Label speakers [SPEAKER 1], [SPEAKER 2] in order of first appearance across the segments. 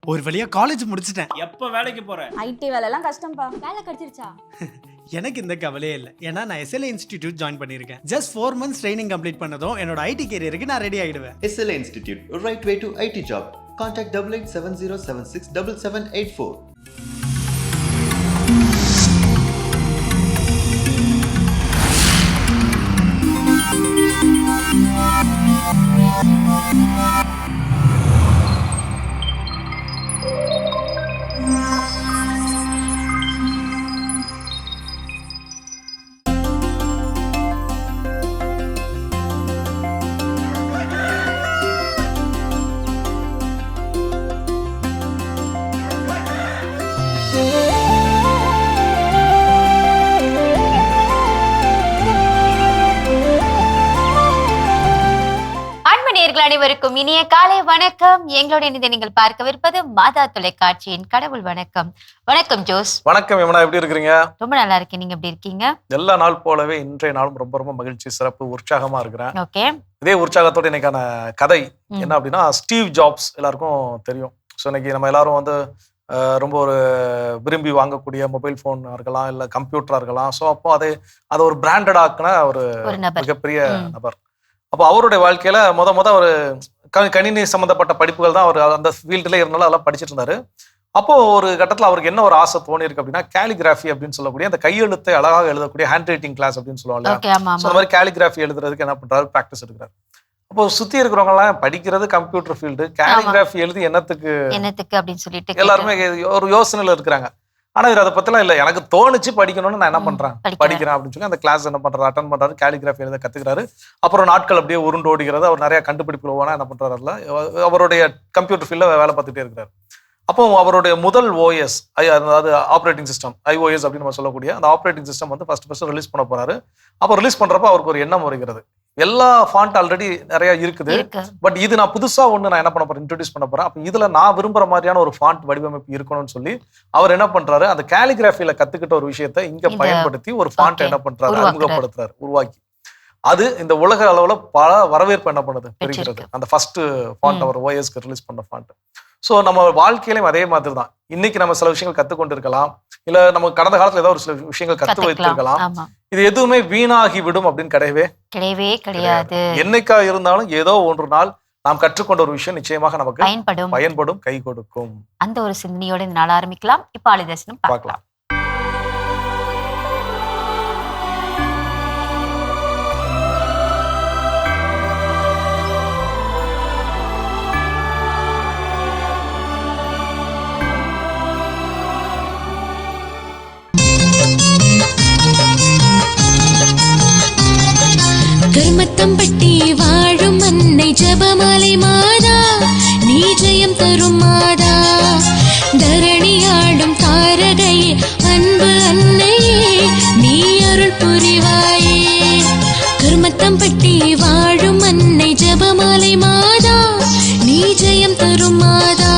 [SPEAKER 1] ஒரு வழியா காலேஜ் முடிச்சிட்டேன்.
[SPEAKER 2] எப்ப வேலைக்கு போற?
[SPEAKER 3] ஐடி வேலைலாம் கஷ்டம்பா. வேலை கிடைச்சிருச்சா?
[SPEAKER 1] எனக்கு இந்த கவலையே இல்லை, ஏன்னா நான் SLA இன்ஸ்டிடியூட் ஜாயின் பண்ணியிருக்கேன். ஜஸ்ட் 4 months ட்ரைனிங் கம்ப்ளீட் பண்ணதும் என்னோட ஐடி கேரியருக்கு நான் ரெடி ஆயிடுவேன்.
[SPEAKER 4] SLA Institute, a right way to IT job. Contact 8870767784.
[SPEAKER 5] அனைவருக்கும் இனிய காலை வணக்கம். எங்களுடைய இதை நீங்கள் பார்க்கவிருப்பது மாதா தொலைக்காட்சியின் கடவுள் வணக்கம். வணக்கம் ஜோஸ்.
[SPEAKER 6] வணக்கம் யமுனா, எப்படி இருக்கிறீங்க?
[SPEAKER 5] ரொம்ப நல்லா இருக்கேன், நீங்க எப்படி இருக்கீங்க?
[SPEAKER 6] எல்லா நாள் போலவே இன்றைய நாளும் ரொம்ப ரொம்ப மகிழ்ச்சி, சிறப்பு, உற்சாகமா இருக்கிறேன்.
[SPEAKER 5] ஓகே,
[SPEAKER 6] இதே உற்சாகத்தோட இன்னைக்கான கதை என்ன அப்படின்னா, ஸ்டீவ் ஜாப்ஸ் எல்லாருக்கும் தெரியும். ஸோ இன்னைக்கு நம்ம எல்லாரும் வந்து ரொம்ப ஒரு விரும்பி வாங்கக்கூடிய மொபைல் ஃபோன் இருக்கலாம், இல்லை கம்ப்யூட்டரா இருக்கலாம். ஸோ அப்போ அதை ஒரு பிராண்டட் ஆக்குன ஒரு மிகப்பெரிய நபர். அப்போ அவருடைய வாழ்க்கையில முத ஒரு கணினி சம்பந்தப்பட்ட படிப்புகள் தான் அவர் அந்த ஃபீல்டுல இருந்தாலும் அதெல்லாம் படிச்சுட்டு இருந்தாரு. அப்போ ஒரு கட்டத்தில் அவருக்கு என்ன ஒரு ஆசை தோணி இருக்கு அப்படின்னா, கேலிகிராஃபி அப்படின்னு சொல்லக்கூடிய அந்த கையெழுத்தை அழகாக எழுதக்கூடிய ஹேண்ட் ரைட்டிங் கிளாஸ் அப்படின்னு சொல்லுவாங்க. அந்த மாதிரி கேலிகிராஃபி எழுதுறதுக்கு என்ன பண்றாரு, பிராக்டிஸ் எடுக்கிறாரு. அப்போ சுத்தி இருக்கிறவங்க எல்லாம் படிக்கிறது கம்ப்யூட்டர் ஃபீல்டு, கேலிகிராஃபி எழுதி என்னத்துக்கு அப்படின்னு சொல்லிட்டு எல்லாருமே ஒரு யோசனையில இருக்கிறாங்க. ஆனா இது அதை பத்திலாம் இல்லை, எனக்கு தோணுச்சு படிக்கணும்னு நான் என்ன பண்றேன், படிக்கிறேன் அப்படின்னு சொல்லி அந்த கிளாஸ் என்ன பண்றாரு, அட்டன் பண்றாரு, கேலிகிராஃபி எழுத கத்துக்கிறாரு. அப்புறம் நாட்கள் அப்படியே உருண்டு ஓடுகிறது. அவர் நிறைய கண்டுபிடிப்புகள் ஓனா என்ன பண்றாருல, அவருடைய கம்ப்யூட்டர் ஃபீல்ட்ல வேலை பார்த்துட்டே இருக்கிறாரு. அப்போ அவருடைய முதல் OS, அதாவது ஆப்ரேட்டிங் சிஸ்டம், iOS அப்படின்னு நம்ம சொல்லக்கூடிய அந்த ஆப்ரேட்டிங் சிஸ்டம் வந்து ஃபர்ஸ்ட் ரிலீஸ் பண்ண போறாரு. அப்போ ரிலீஸ் பண்றப்ப அவருக்கு ஒரு எண்ணம் வருகிறது, எல்லா ஃபாண்ட் ஆல்ரெடி நிறைய இருக்குது, பட் இது நான் புதுசா ஒண்ணு நான் என்ன பண்ண போறேன், இன்ட்ரோடியூஸ் பண்ண போறேன். அப்ப இதுல நான் விரும்புற மாதிரியான ஒரு ஃபாண்ட் வடிவமைப்பு இருக்கணும்னு சொல்லி அவர் என்ன பண்றாரு, அந்த கேலிகிராஃபில கத்துக்கிட்ட ஒரு விஷயத்தை இங்க பயன்படுத்தி ஒரு ஃபாண்ட் என்ன பண்றாரு, அறிமுகப்படுத்துறாரு, உருவாக்கி. அது இந்த உலக அளவுல பல வரவேற்பு என்ன பண்ணுது, பெறுகிறது. அந்த ஃபர்ஸ்ட் ஃபாண்ட் அவர் OSக்கு ரிலீஸ் பண்ண ஃபாண்ட். ஸோ நம்ம வாழ்க்கையிலையும் அதே மாதிரி தான். இன்னைக்கு நம்ம சில விஷயங்கள் கத்துக்கொண்டு இருக்கலாம், இல்ல நம்ம கடந்த காலத்துல ஏதாவது ஒரு சில விஷயங்கள் கத்து வைத்திருக்கலாம். இது எதுவுமே வீணாகி விடும் அப்படின்னு கிடையவே கிடையாது. என்னைக்கா இருந்தாலும் ஏதோ ஒன்று நாள் நாம் கற்றுக்கொண்ட ஒரு விஷயம் நிச்சயமாக நமக்கு பயன்படும், கை கொடுக்கும்.
[SPEAKER 5] அந்த ஒரு சிந்தனையோட இந்த நாள் ஆரம்பிக்கலாம். இப்ப ஆளுதர்சனம் பார்க்கலாம்.
[SPEAKER 7] கர்மத்தம்பட்டி வாழும் அன்னை ஜபமாலை மாதா, நீ ஜெயம் தரும் மாதா. தரணியாடும் தாரகையே, அன்பு அன்னையே, நீ அருள் புரிவாயே. கர்மத்தம்பட்டி வாழும் அன்னை ஜபமாலை மாதா, நீ ஜெயம் தரும் மாதா.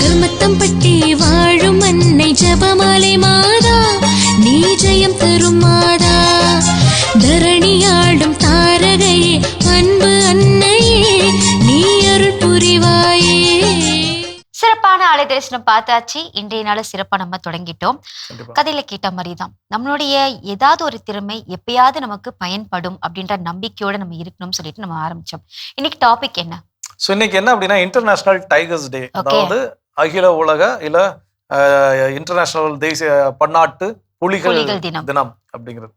[SPEAKER 7] கர்மத்தம்பட்டி வாழும் அன்னை ஜபமாலை மாதா, நீ ஜெயம் தரும் மாதா. தரணியாடும் தாரகையே, அன்பு அன்னையே, நீ அருள் புரிவாயே.
[SPEAKER 5] சிறப்பான ஆலய தரிசனம் பார்த்தாச்சு. இன்றைய நாள் சிறப்பா நம்ம தொடங்கிட்டோம். கதையில கேட்ட மாதிரிதான் நம்மளுடைய ஏதாவது ஒரு திறமை எப்பயாவது நமக்கு பயன்படும் அப்படின்ற நம்பிக்கையோட நம்ம இருக்கணும்னு சொல்லிட்டு நம்ம ஆரம்பிச்சோம். இன்னைக்கு டாபிக் என்ன?
[SPEAKER 6] ஸோ இன்னைக்கு என்ன அப்படின்னா, இன்டர்நேஷனல் டைகர்ஸ் டே, அதாவது அகில உலக இல்ல இன்டர்நேஷனல் தேசிய பன்னாட்டு புலிகள் தினம் அப்படிங்கிறது.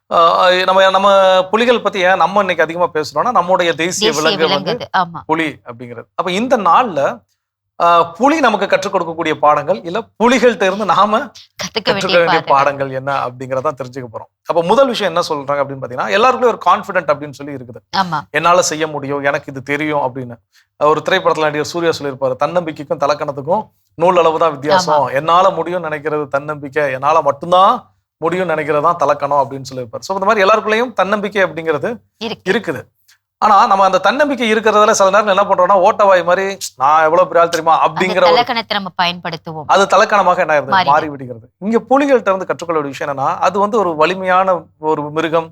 [SPEAKER 6] நம்ம புலிகள் பத்தி ஏன் நம்ம இன்னைக்கு அதிகமா பேசுறோம்னா நம்முடைய தேசிய விலங்கு வந்து
[SPEAKER 5] ஆமா
[SPEAKER 6] புலி அப்படிங்கிறது. அப்ப இந்த நாள்ல புலி நமக்கு கற்றுக் கொடுக்கக்கூடிய பாடங்கள் இல்ல புலிகள்கிட்ட இருந்து நாம
[SPEAKER 5] கத்துக்க
[SPEAKER 6] கற்றுக்க வேண்டிய பாடங்கள் என்ன அப்படிங்கறதான் தெரிஞ்சுக்க போறோம். அப்ப முதல் விஷயம் என்ன சொல்றாங்க அப்படின்னு பாத்தீங்கன்னா, எல்லாருக்குள்ளே ஒரு கான்பிடென்ட் அப்படின்னு சொல்லி இருக்குது.
[SPEAKER 5] ஆமா
[SPEAKER 6] என்னால செய்ய முடியும், எனக்கு இது தெரியும் அப்படின்னு. ஒரு திரைப்படத்துல நடிகர் சூர்யா சொல்லியிருப்பாரு, தன்னம்பிக்கைக்கும் தலக்கணத்துக்கும் நூல் அளவு தான் வித்தியாசம், என்னால முடியும்னு நினைக்கிறது தன்னம்பிக்கை, என்னால மட்டும்தான் முடியும்னு நினைக்கிறது தான் தலக்கணம் அப்படின்னு சொல்லியிருப்பாரு. ஸோ இந்த மாதிரி எல்லாருக்குள்ளேயும் தன்னம்பிக்கை அப்படிங்கிறது இருக்குது. ஆனா நம்ம அந்த தன்னம்பிக்கை இருக்கிறதுல சில நேரம் என்ன பண்றோம்னா, ஓட்டவாய் மாதிரி நான் எவ்வளவு பெரிய ஆள் தெரியுமா அப்படிங்கிற
[SPEAKER 5] தலக்கணத்தை நம்ம பயன்படுத்துவோம்.
[SPEAKER 6] அது தலக்கணமாக என்ன ஆயிருது, மாறி விடுகிறது. இங்க புலிகள்கிட்ட இருந்து கற்றுக்கொள்ள வேண்டிய விஷயம் என்னன்னா, அது வந்து ஒரு வலிமையான ஒரு மிருகம்,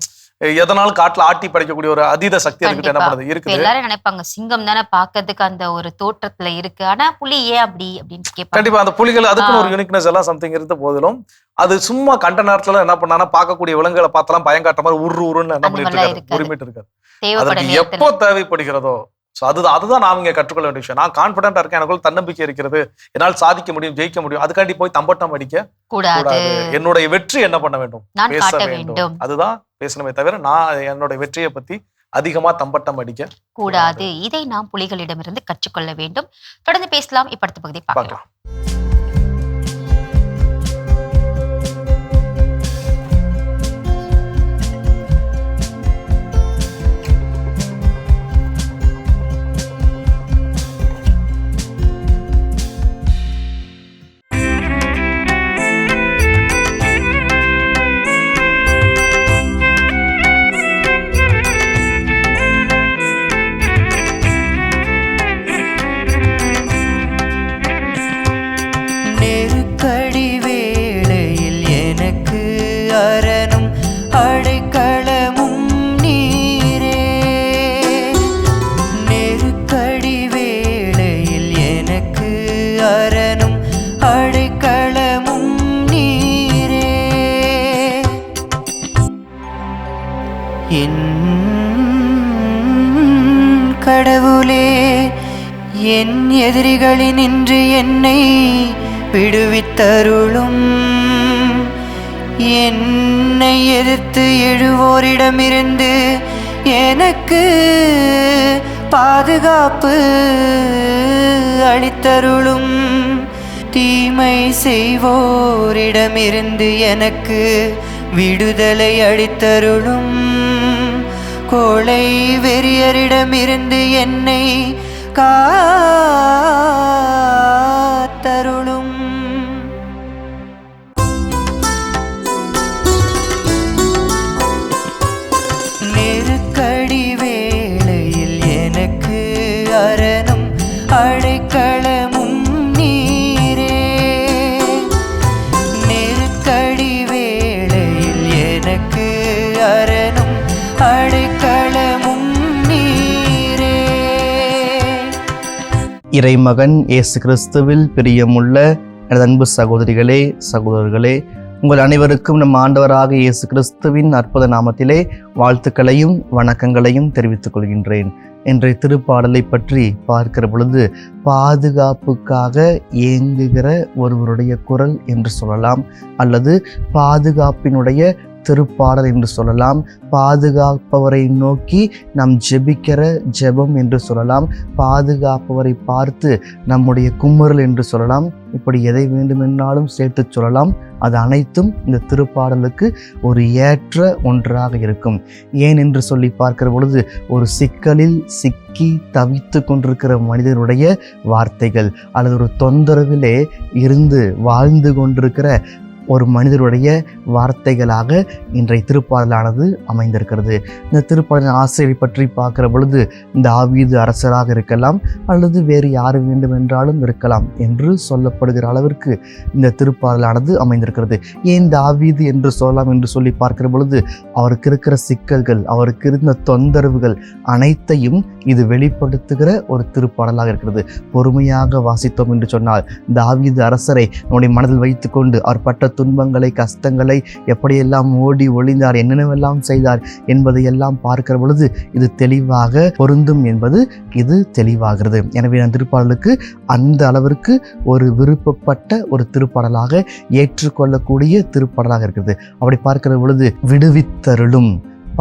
[SPEAKER 6] எதனாலும் காட்டுல ஆட்டி படைக்கக்கூடிய ஒரு அதீத சக்தி இருக்கு. என்ன பண்ணுது இருக்குது.
[SPEAKER 5] எல்லாரும் நினைப்பாங்க சிங்கம் தானே பாக்கிறதுக்கு அந்த ஒரு தோற்றத்துல இருக்கு, ஆனா புலி ஏன் அப்படி அப்படின்னு கேட்பாங்க.
[SPEAKER 6] கண்டிப்பா அந்த புலிகள் அதுக்குன்னு ஒரு யூனிக்னஸ் எல்லாம் சம்திங் இருந்த போதிலும் அது சும்மா கண்ட நேரத்துல என்ன பண்ணா பார்க்கக்கூடிய விலங்குகளை பார்த்தாலும் பயங்காட்ட மாதிரி உருன்னு என்ன பண்ணிட்டு இருக்காது, உரிமிட்டு இருக்காது. அதற்கு எப்போ தேவைப்படுகிறதோ அதுதான் நாம இங்க கற்றுக்கொள்ள வேண்டிய விஷயம். நான் கான்பிடென்டா இருக்கேன், எனக்குள்ள தன்னம்பிக்கை இருக்கிறது, என்னால் சாதிக்க முடியும், ஜெயிக்க முடியும், அதுக்காண்டி போய் தம்பட்டம் அடிக்க கூடாது. என்னுடைய வெற்றி என்ன பண்ண வேண்டும், பேச வேண்டும். அதுதான் பேசணுமே தவிர நான் என்னுடைய வெற்றியை பத்தி அதிகமா தம்பட்டம் அடிக்க
[SPEAKER 5] கூடாது. இதை நாம் புலிகளிடமிருந்து கற்றுக்கொள்ள வேண்டும். தொடர்ந்து பேசலாம். இப்ப அடுத்த பகுதி பார்க்கலாம்.
[SPEAKER 2] கடவுளே, என் எதிரிகளினின்று என்னை விடுவித்தருளும். என்னை எதிர்த்து எழுவோரிடமிருந்து எனக்கு பாதுகாப்பு அளித்தருளும். தீமை செய்வோரிடமிருந்து எனக்கு விடுதலை அளித்தருளும். கோளை வெறியரிடமிருந்து என்னை காத்தருளும். நெருக்கடி வேளையில் எனக்கு அரணும் அடைக்கலமும் நீரே. நெருக்கடி வேளையில் எனக்கு அரணும் அடைக்கலமும் நீரே.
[SPEAKER 8] இறைமகன் இயேசு கிறிஸ்துவில் பிரியமுள்ள எனது அன்பு சகோதரிகளே, சகோதரர்களே, உங்கள் அனைவருக்கும் நம் ஆண்டவராக இயேசு கிறிஸ்துவின் அற்புத நாமத்திலே வாழ்த்துக்களையும் வணக்கங்களையும் தெரிவித்துக் கொள்கின்றேன். இன்றைய திருப்பாடலை பற்றி பார்க்கிற பொழுது பாதுகாப்புக்காக ஏங்குகிற ஒருவருடைய குரல் என்று சொல்லலாம், அல்லது பாதுகாப்பினுடைய திருப்பாடல் என்று சொல்லலாம், பாதுகாப்பவரை நோக்கி நாம் ஜெபிக்கிற ஜெபம் என்று சொல்லலாம், பாதுகாப்பவரை பார்த்து நம்முடைய குமுறல் என்று சொல்லலாம். இப்படி எதை வேண்டுமென்றாலும் சேர்த்து சொல்லலாம். அது அனைத்தும் இந்த திருப்பாடலுக்கு ஒரு ஏற்ற ஒன்றாக இருக்கும். ஏன் என்று சொல்லி பார்க்கிற பொழுது ஒரு சிக்கலில் சிக்கி தவித்து கொண்டிருக்கிற மனிதனுடைய வார்த்தைகள், அல்லது ஒரு தொந்தரவிலே இருந்து வாழ்ந்து கொண்டிருக்கிற ஒரு மனிதருடைய வார்த்தைகளாக இன்றைய திருப்பாடலானது அமைந்திருக்கிறது. இந்த திருப்பாடலின் ஆசிரியரை பற்றி பார்க்கிற பொழுது தாவீது அரசராக இருக்கலாம், அல்லது வேறு யார் வேண்டுமென்றாலும் இருக்கலாம் என்று சொல்லப்படுகிற அளவிற்கு இந்த திருப்பாடலானது அமைந்திருக்கிறது. ஏன் தாவீது என்று சொல்லலாம் என்று சொல்லி பார்க்கிற பொழுது அவருக்கு இருக்கிற சிக்கல்கள், அவருக்கு இருந்த தொந்தரவுகள் அனைத்தையும் இது வெளிப்படுத்துகிற ஒரு திருப்பாடலாக இருக்கிறது. பொறுமையாக வாசித்தோம் என்று சொன்னால் தாவீது அரசரை நம்முடைய மனதில் வைத்துக்கொண்டு அவர் பட்ட துன்பங்களை, கஷ்டங்களை எப்படியெல்லாம் ஓடி ஒளிந்தார், என்னென்னவெல்லாம் செய்தார் என்பதை எல்லாம் பார்க்கிற பொழுது இது தெளிவாக பொருந்தும் என்பது இது தெளிவாகிறது. எனவே நான் திருப்பாடலுக்கு அந்த அளவிற்கு ஒரு விருப்பப்பட்ட ஒரு திருப்பாடலாக ஏற்றுக்கொள்ளக்கூடிய திருப்பாடலாக இருக்கிறது. அப்படி பார்க்கிற பொழுது விடுவித்தருளும்,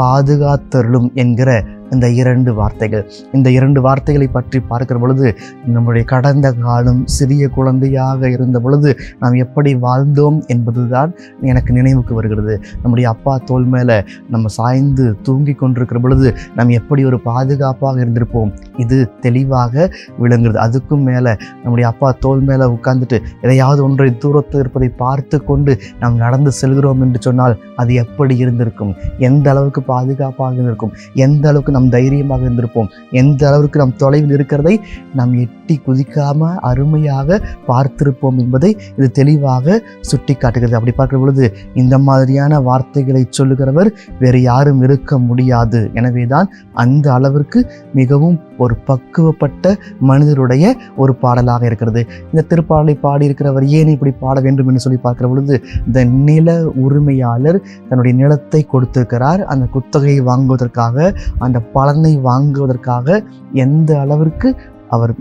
[SPEAKER 8] பாதுகாத்தருளும் என்கிற இந்த 2 வார்த்தைகள், இந்த 2 வார்த்தைகளை பற்றி பார்க்கிற பொழுது நம்முடைய கடந்த காலம் சிறிய குழந்தையாக இருந்த பொழுது நாம் எப்படி வாழ்ந்தோம் என்பதுதான் எனக்கு நினைவுக்கு வருகிறது. நம்முடைய அப்பா தோள் மேலே நம்ம சாய்ந்து தூங்கி கொண்டிருக்கிற பொழுது நாம் எப்படி ஒரு பாதுகாப்பாக இருந்திருப்போம், இது தெளிவாக விளங்குகிறது. அதுக்கும் மேலே நம்முடைய அப்பா தோள் மேலே உட்கார்ந்துட்டு எதையாவது ஒன்றை தூரத்தில் இருப்பதை பார்த்து கொண்டு நாம் நடந்து செல்கிறோம் என்று சொன்னால் அது எப்படி இருந்திருக்கும், எந்த அளவுக்கு பாதுகாப்பாக இருந்திருக்கும், எந்த அளவுக்கு நம் தைரியமாக இருந்திருப்போம், எந்த அளவுக்கு நம் தொலைவில் இருக்கிறதை நாம் எட்டி குதிக்காம அருமையாக பார்த்திருப்போம் என்பதை இது தெளிவாக சுட்டி காட்டுகிறது. அப்படி பார்க்கிற பொழுது இந்த மாதிரியான வார்த்தைகளை சொல்லுகிறவர் வேறு யாரும் இருக்க முடியாது. எனவேதான் அந்த அளவிற்கு மிகவும் ஒரு பக்குவப்பட்ட மனிதருடைய ஒரு பாடலாக இருக்கிறது. இந்த திருப்பாடலை பாடியிருக்கிறவர் ஏன் இப்படி பாட வேண்டும் என்று சொல்லி பார்க்கிற பொழுது இந்த நில உரிமையாளர் தன்னுடைய நிலத்தை கொடுத்திருக்கிறார். அந்த குத்தகையை வாங்குவதற்காக, அந்த பலனை வாங்குவதற்காக எந்த அளவிற்கு அவர்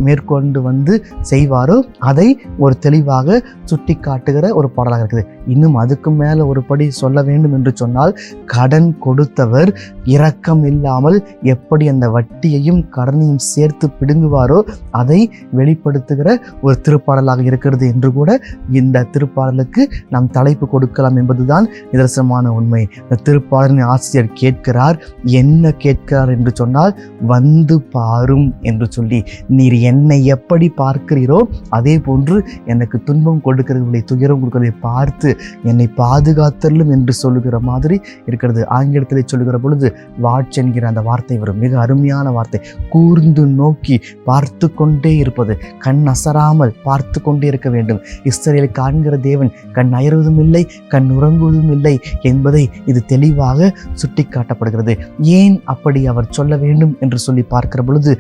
[SPEAKER 8] மேற்கொண்டு வந்து செய்வாரோ அதை ஒரு தெளிவாக சுட்டி காட்டுகிற ஒரு பாடலாக இருக்குது. இன்னும் அதுக்கு மேலே ஒரு படி சொல்ல வேண்டும் என்று சொன்னால், கடன் கொடுத்தவர் இரக்கம் இல்லாமல் எப்படி அந்த வட்டியையும் கடனையும் சேர்த்து பிடுங்குவாரோ அதை வெளிப்படுத்துகிற ஒரு திருப்பாடலாக இருக்கிறது என்று கூட இந்த திருப்பாடலுக்கு நாம் தலைப்பு கொடுக்கலாம் என்பதுதான் நிதர்சனமான உண்மை. இந்த திருப்பாடலின் ஆசிரியர் கேட்கிறார், என்ன கேட்கிறார் என்று சொன்னால், வந்து பாரும் என்று சொல்லி, நீர் என்னை எப்படி பார்க்கிறீரோ அதே போன்று எனக்கு துன்பம் கொடுக்கிறவர்களை, துயரம் கொடுக்கிறதை பார்த்து என்னை பாதுகாத்தலும் என்று சொல்லுகிற மாதிரி இருக்கிறது. ஆங்கிலத்தில் சொல்லுகிற பொழுது வாட்ச் என்கிற அந்த வார்த்தை வரும். மிக அருமையான வார்த்தை. கூர்ந்து நோக்கி பார்த்து கொண்டே இருப்பது, கண் அசராமல் பார்த்து கொண்டே இருக்க வேண்டும். இஸ்ரவேலை காண்கிற தேவன் கண் அயர்வதும் இல்லை, கண் உறங்குவதும் இல்லை என்பதை இது தெளிவாக சுட்டி காட்டப்படுகிறது. ஏன் அப்படி அவர் சொல்ல வேண்டும் என்று சொல்லி பார்க்கிற பொழுது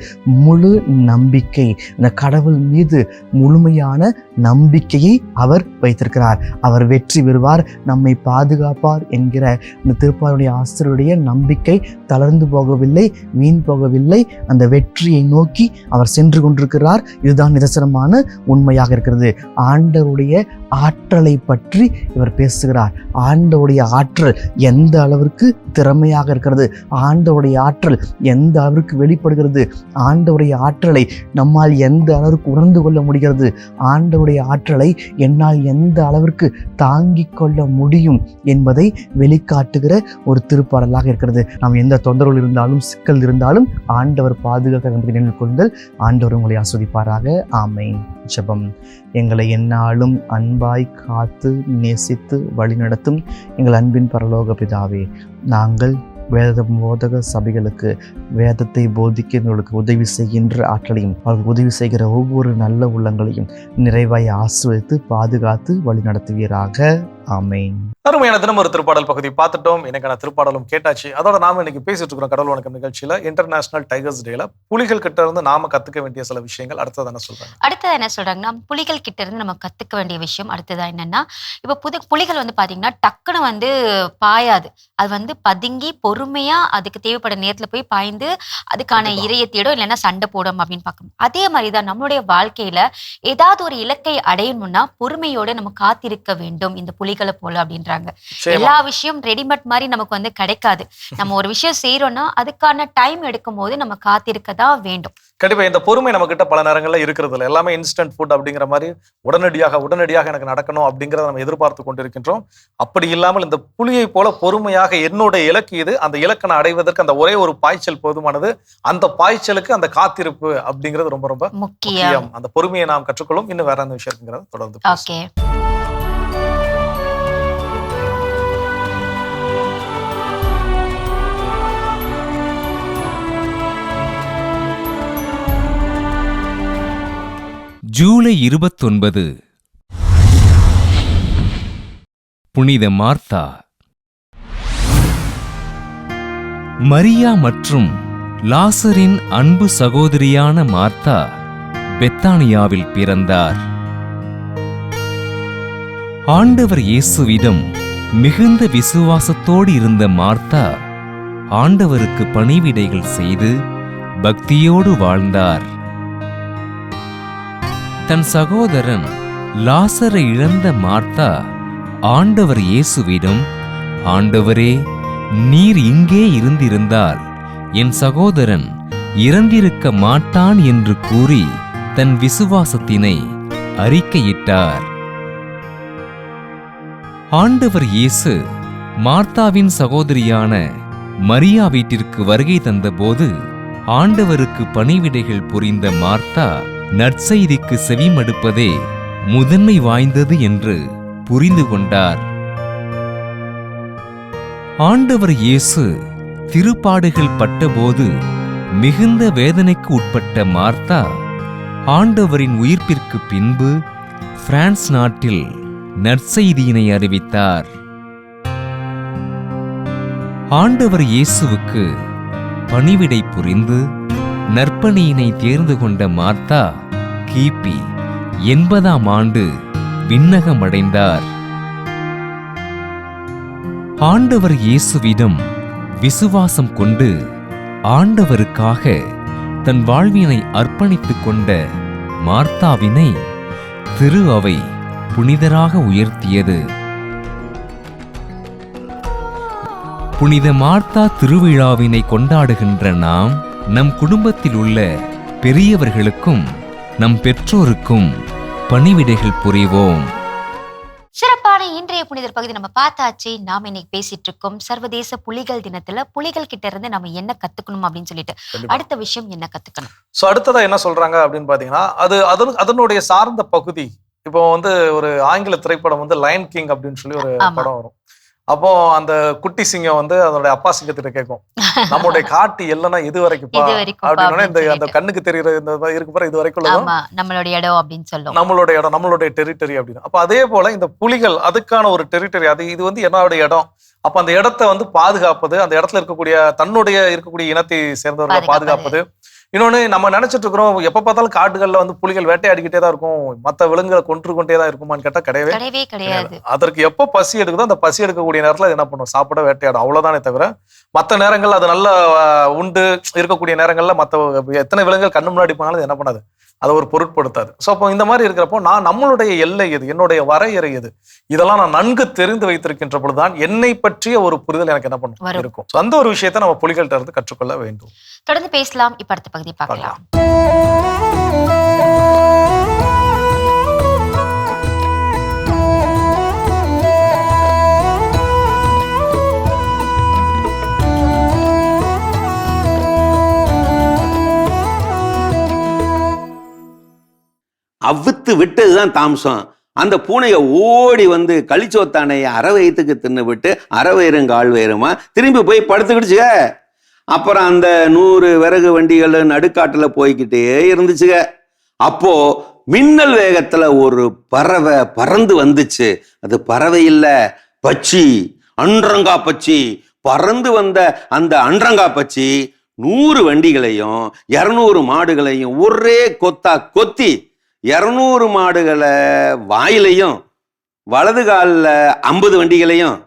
[SPEAKER 8] முழு நம்பிக்கை, அந்த கடவுள் மீது முழுமையான நம்பிக்கையை அவர் வைத்திருக்கிறார். அவர் வெற்றி பெறுவார், நம்மை பாதுகாப்பார் என்கிற இந்த திருப்பாடலுடைய ஆசிரியருடைய நம்பிக்கை தளர்ந்து போகவில்லை, வீண் போகவில்லை. அந்த வெற்றியை நோக்கி அவர் சென்று கொண்டிருக்கிறார். இதுதான் நிதர்சனமான உண்மையாக இருக்கிறது. ஆண்டவருடைய ஆற்றலை பற்றி இவர் பேசுகிறார். ஆண்டவருடைய ஆற்றல் எந்த அளவிற்கு திறமையாக இருக்கிறது, ஆண்டவருடைய ஆற்றல் எந்த அளவிற்கு வெளிப்படுகிறது, ஆண்டவருடைய ஆற்றலை நம்மால் எந்த அளவிற்கு உணர்ந்து கொள்ள முடிகிறது, ஆண்டவருடைய ஆற்றலை என்னால் எந்த அளவிற்கு தாங்கிக் கொள்ள முடியும் என்பதை வெளிக்காட்டுகிற ஒரு திருப்பாடலாக இருக்கிறது. நாம் எந்த தொந்தரவு இருந்தாலும், சிக்கல் இருந்தாலும் ஆண்டவர் பாதுகாக்க என்பதை நினைவு கொள்ளுங்கள். ஆண்டவர் உங்களை ஆஸ்வதிப்பாராக. ஆமென். ஜெபம். எங்களை எந்நாளும் அன்பாய் காத்து நேசித்து வழிநடத்தும் எங்கள் அன்பின் பரலோக பிதாவே, நாங்கள் வேத போதக சபைகளுக்கு வேதத்தை போதிக்கிறவர்களுக்கு உதவி செய்கின்ற ஆற்றலையும் அவர்களுக்கு உதவி செய்கிற ஒவ்வொரு நல்ல உள்ளங்களையும் நிறைவாய் ஆசிர்வதித்து பாதுகாத்து வழி நடத்துவீராக. ஆமென்.
[SPEAKER 6] அருமையான தினம் ஒரு திருப்பாடல் பகுதி பார்த்துட்டோம். எனக்கான திருப்பாடலும் கேட்டாச்சு. அதோட நாம இன்னைக்கு பேசிட்டு இருக்கிறோம் கடவுள் வணக்கம் நிகழ்ச்சியில இன்டர்நேஷனல் டைகர்ஸ் டேல புலிகள் கிட்ட இருந்து நாம கத்துக்க வேண்டிய சில விஷயங்கள். அடுத்தது என்ன சொல்றாங்க?
[SPEAKER 5] அடுத்தது என்ன சொல்றாங்கன்னா, புலிகள் கிட்ட இருந்து நம்ம கத்துக்க வேண்டிய விஷயம் அடுத்ததா என்னன்னா, இப்ப புலிகள் வந்து பாத்தீங்கன்னா டக்குன்னு வந்து பாயாது. அது பதுங்கி பொறுமையா அதுக்கு தேவைப்பட நேரத்துல போய் பாய்ந்து அதுக்கான இரையை தேடும், இல்லைன்னா சண்டை போடும் அப்படின்னு பார்க்கணும். அதே மாதிரிதான் நம்மளுடைய வாழ்க்கையில ஏதாவது ஒரு இலக்கை அடையணும்னா பொறுமையோட நம்ம காத்திருக்க வேண்டும், இந்த புலிகளை போல அப்படின்றாங்க. எல்லா விஷயம் ரெடிமேட் மாதிரி நமக்கு கிடைக்காது. நம்ம ஒரு விஷயம் செய்யறோம்னா அதுக்கான டைம் எடுக்கும் போது நம்ம காத்திருக்க தான் வேண்டும்.
[SPEAKER 6] கண்டிப்பா இந்த பொறுமை நம்ம கிட்ட பல நேரங்கள்ல இருக்கிறது இல்லை. எல்லாமே இன்ஸ்டன்ட் ஃபுட் அப்படிங்கிற மாதிரி உடனடியாக எனக்கு நடக்கணும் அப்படிங்கிறத நம்ம எதிர்பார்த்து கொண்டிருக்கின்றோம். அப்படி இல்லாமல் இந்த புலியை போல பொறுமையாக என்னுடைய இலக்கு இது, அந்த இலக்கணை அடைவதற்கு அந்த ஒரே ஒரு பாய்ச்சல் போதுமானது. அந்த பாய்ச்சலுக்கு அந்த காத்திருப்பு அப்படிங்கிறது ரொம்ப ரொம்ப முக்கியம். அந்த பொறுமையை நாம் கற்றுக்கொள்ளும். இன்னும் வேற அந்த விஷயங்கிறத தொடர்ந்து.
[SPEAKER 5] ஓகே.
[SPEAKER 9] ஜூலை 29 புனித மார்த்தா. மரியா மற்றும் லாசரின் அன்பு சகோதரியான மார்த்தா பெத்தானியாவில் பிறந்தார். ஆண்டவர் இயேசுவிடம் மிகுந்த விசுவாசத்தோடு இருந்த மார்த்தா ஆண்டவருக்கு பணிவிடைகள் செய்து பக்தியோடு வாழ்ந்தார். தன் சகோதரன் லாசரை இழந்த மார்த்தா ஆண்டவர் இயேசுவிடம், ஆண்டவரே, நீர் இங்கே இருந்திருந்தால் என் சகோதரன் இறந்திருக்க மாட்டான் என்று கூறி தன் விசுவாசத்தினை அறிக்கையிட்டார். ஆண்டவர் இயேசு மார்த்தாவின் சகோதரியான மரியா வீட்டிற்கு வருகை தந்தபோது ஆண்டவருக்கு பணிவிடைகள் புரிந்த மார்த்தா நற்செய்திக்கு செவிமடுப்பதே முதன்மை வாய்ந்தது என்று புரிந்து கொண்டார். ஆண்டவர் இயேசு திருப்பாடுகள் பட்டபோது மிகுந்த வேதனைக்கு உட்பட்ட மார்த்தா ஆண்டவரின் உயிர்ப்பிற்கு பின்பு பிரான்ஸ் நாட்டில் நற்செய்தியினை அறிவித்தார். ஆண்டவர் இயேசுவுக்கு பணிவிடை புரிந்து நற்பணியினை தேர்ந்து கொண்ட மார்த்தா கிபி 80ஆம் ஆண்டு விண்ணகமடைந்தார். ஆண்டவர் இயேசுவிடம் விசுவாசம் கொண்டு ஆண்டவருக்காக தன் வாழ்வினை அர்ப்பணித்துக் கொண்ட மார்த்தாவினை திரு அவை புனிதராக உயர்த்தியது. புனித மார்த்தா திருவிழாவினை கொண்டாடுகின்ற நாம் நம் குடும்பத்தில் உள்ள பெரியவர்களுக்கும் நம் பெற்றோருக்கும் பணிவிடைகள் புரிவோம்.
[SPEAKER 5] சிறப்பான இன்றைய புனிதர் பகுதி நம்ம பார்த்தாச்சு. நாம இன்னைக்கு பேசிட்டு இருக்கோம் சர்வதேச புலிகள் தினத்துல புலிகள் கிட்ட இருந்து நம்ம என்ன கத்துக்கணும் அப்படின்னு சொல்லிட்டு. அடுத்த விஷயம் என்ன கத்துக்கணும்?
[SPEAKER 6] சோ அடுத்ததா என்ன சொல்றாங்க அப்படின்னு பாத்தீங்கன்னா, அதனுடைய சார்ந்த பகுதி. இப்போ ஒரு ஆங்கில திரைப்படம் லயன் கிங் அப்படின்னு சொல்லி ஒரு படம் வரும். அப்போ அந்த குட்டி சிங்கம் அதோட அப்பா சிங்கத்திட்ட கேட்கும், நம்மளுடைய காட்டு எல்லைனா எது வரைக்கும்பா அப்படின்னு. இந்த அந்த கண்ணுக்கு தெரியுற இந்த இருக்கு பாரு, இது வரைக்கும்
[SPEAKER 5] நம்மளுடைய இடம் அப்படின்னு சொல்லும்,
[SPEAKER 6] நம்மளுடைய இடம், நம்மளுடைய டெரிட்டரி அப்படின்னு. அப்ப அதே போல இந்த புலிகள் அதுக்கான ஒரு டெரிட்டரி, அது இது என்னுடைய இடம். அப்ப அந்த இடத்தை பாதுகாப்பது, அந்த இடத்துல இருக்கக்கூடிய இனத்தை சேர்ந்தவர்களை பாதுகாப்பது. இன்னொன்னு, நம்ம நினைச்சிட்டு இருக்கிறோம் எப்ப பார்த்தாலும் காட்டுகள்ல புலிகள் வேட்டையாடிக்கிட்டே தான் இருக்கும், மத்த விலங்குகளை கொண்டே தான் இருக்குமான்னு கேட்டா கிடையவே கிடையாது. அதற்கு எப்ப பசி எடுக்குதோ அந்த பசி எடுக்கக்கூடிய நேரத்துல அது என்ன பண்ணும், சாப்பிட வேட்டையாடும், அவ்வளவுதானே தவிர மத்த நேரங்கள்ல அது நல்ல உண்டு இருக்கக்கூடிய நேரங்கள்ல மத்த எத்தனை விலங்குகள் கண்ணு முன்னாடி போனாலும் என்ன பண்ணாது, அதை ஒரு பொருட்படுத்தாது. ஸோ அப்போ இந்த மாதிரி இருக்கிறப்போ நம்மளுடைய எல்லை எது, என்னுடைய வரையறை எது, இதெல்லாம் நான் நன்கு தெரிந்து வைத்திருக்கின்ற பொழுதுதான் என்னை பற்றிய ஒரு புரிதல் எனக்கு என்ன பண்ணும் இருக்கும். அந்த ஒரு விஷயத்தை நம்ம புலிகள்கிட்ட இருந்து கற்றுக்கொள்ள வேண்டும்.
[SPEAKER 5] தொடர்ந்து பேசலாம். இப்ப அடுத்த பகுதி பார்க்கலாம்.
[SPEAKER 10] அவுத்து விட்டதுதான் தாம்சம். அந்த பூனையை ஓடி கழிச்சோத்தானைய அறவயத்துக்கு தின்னு விட்டு அறவயிறுங்க ஆழ்வயிறுமா திரும்பி போய் படுத்துக்கிடுச்சுக. அப்புறம் அந்த 100 விறகு வண்டிகள் நடுக்காட்டுல போய்கிட்டே இருந்துச்சுங்க. அப்போ மின்னல் வேகத்துல ஒரு பறவை பறந்து வந்துச்சு. அது பறவை இல்ல, பச்சி, அன்றங்கா பச்சி. பறந்து வந்த அந்த அன்றங்கா பச்சி 100 வண்டிகளையும் 200 மாடுகளையும் ஒரே கொத்தா கொத்தி 200 மாடுகளை வாயிலையும், வலது காலில் 50 வண்டிகளையும்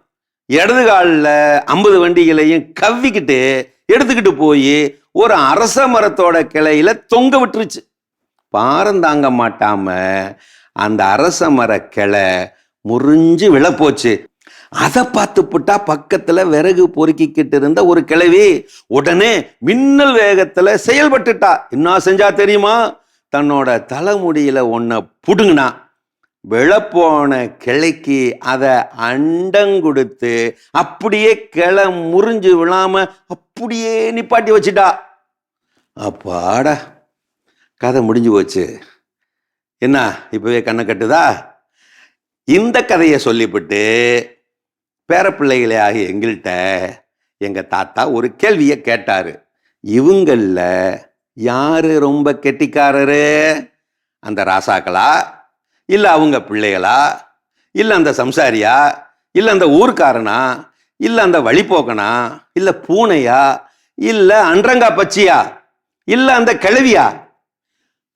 [SPEAKER 10] இடது காலில் 50 வண்டிகளையும் கவ்விக்கிட்டு எடுத்துக்கிட்டு போய் ஒரு அரச மரத்தோட கிளையில தொங்க விட்டுருச்சு. பாரந்தாங்க மாட்டாம அந்த அரச மர கிளை முறிஞ்சு விழப்போச்சு. அதை பார்த்துப்புட்டா பக்கத்துல விறகு பொறுக்கிக்கிட்டு இருந்த ஒரு கிழவி உடனே மின்னல் வேகத்துல செயல்பட்டுட்டா. என்ன செஞ்சா தெரியுமா? தன்னோட தலைமுடியில ஒன்ன புடுங்கினா. விழப்போன கிளைக்கு அதை அண்டங்குடுத்து அப்படியே கிளை முறிஞ்சு விழாம அப்படியே நிப்பாட்டி வச்சுட்டா. அப்பாடா, கதை முடிஞ்சு போச்சு. என்ன இப்பவே கண்ணை கட்டுதா? இந்த கதையை சொல்லிவிட்டு பேரப்பிள்ளைகளே ஆகிய எங்கள்கிட்ட எங்க தாத்தா ஒரு கேள்வியை கேட்டாரு. இவங்கள யாரு ரொம்ப கெட்டிக்காரரு? அந்த ராசாக்களா, இல்ல அவங்க பிள்ளைகளா, இல்ல அந்த சம்சாரியா, இல்ல அந்த ஊர்க்காரனா, இல்ல அந்த வழிபோக்கனா, இல்ல பூனையா, இல்ல அன்றங்கா பச்சியா, இல்ல அந்த கிழவியா?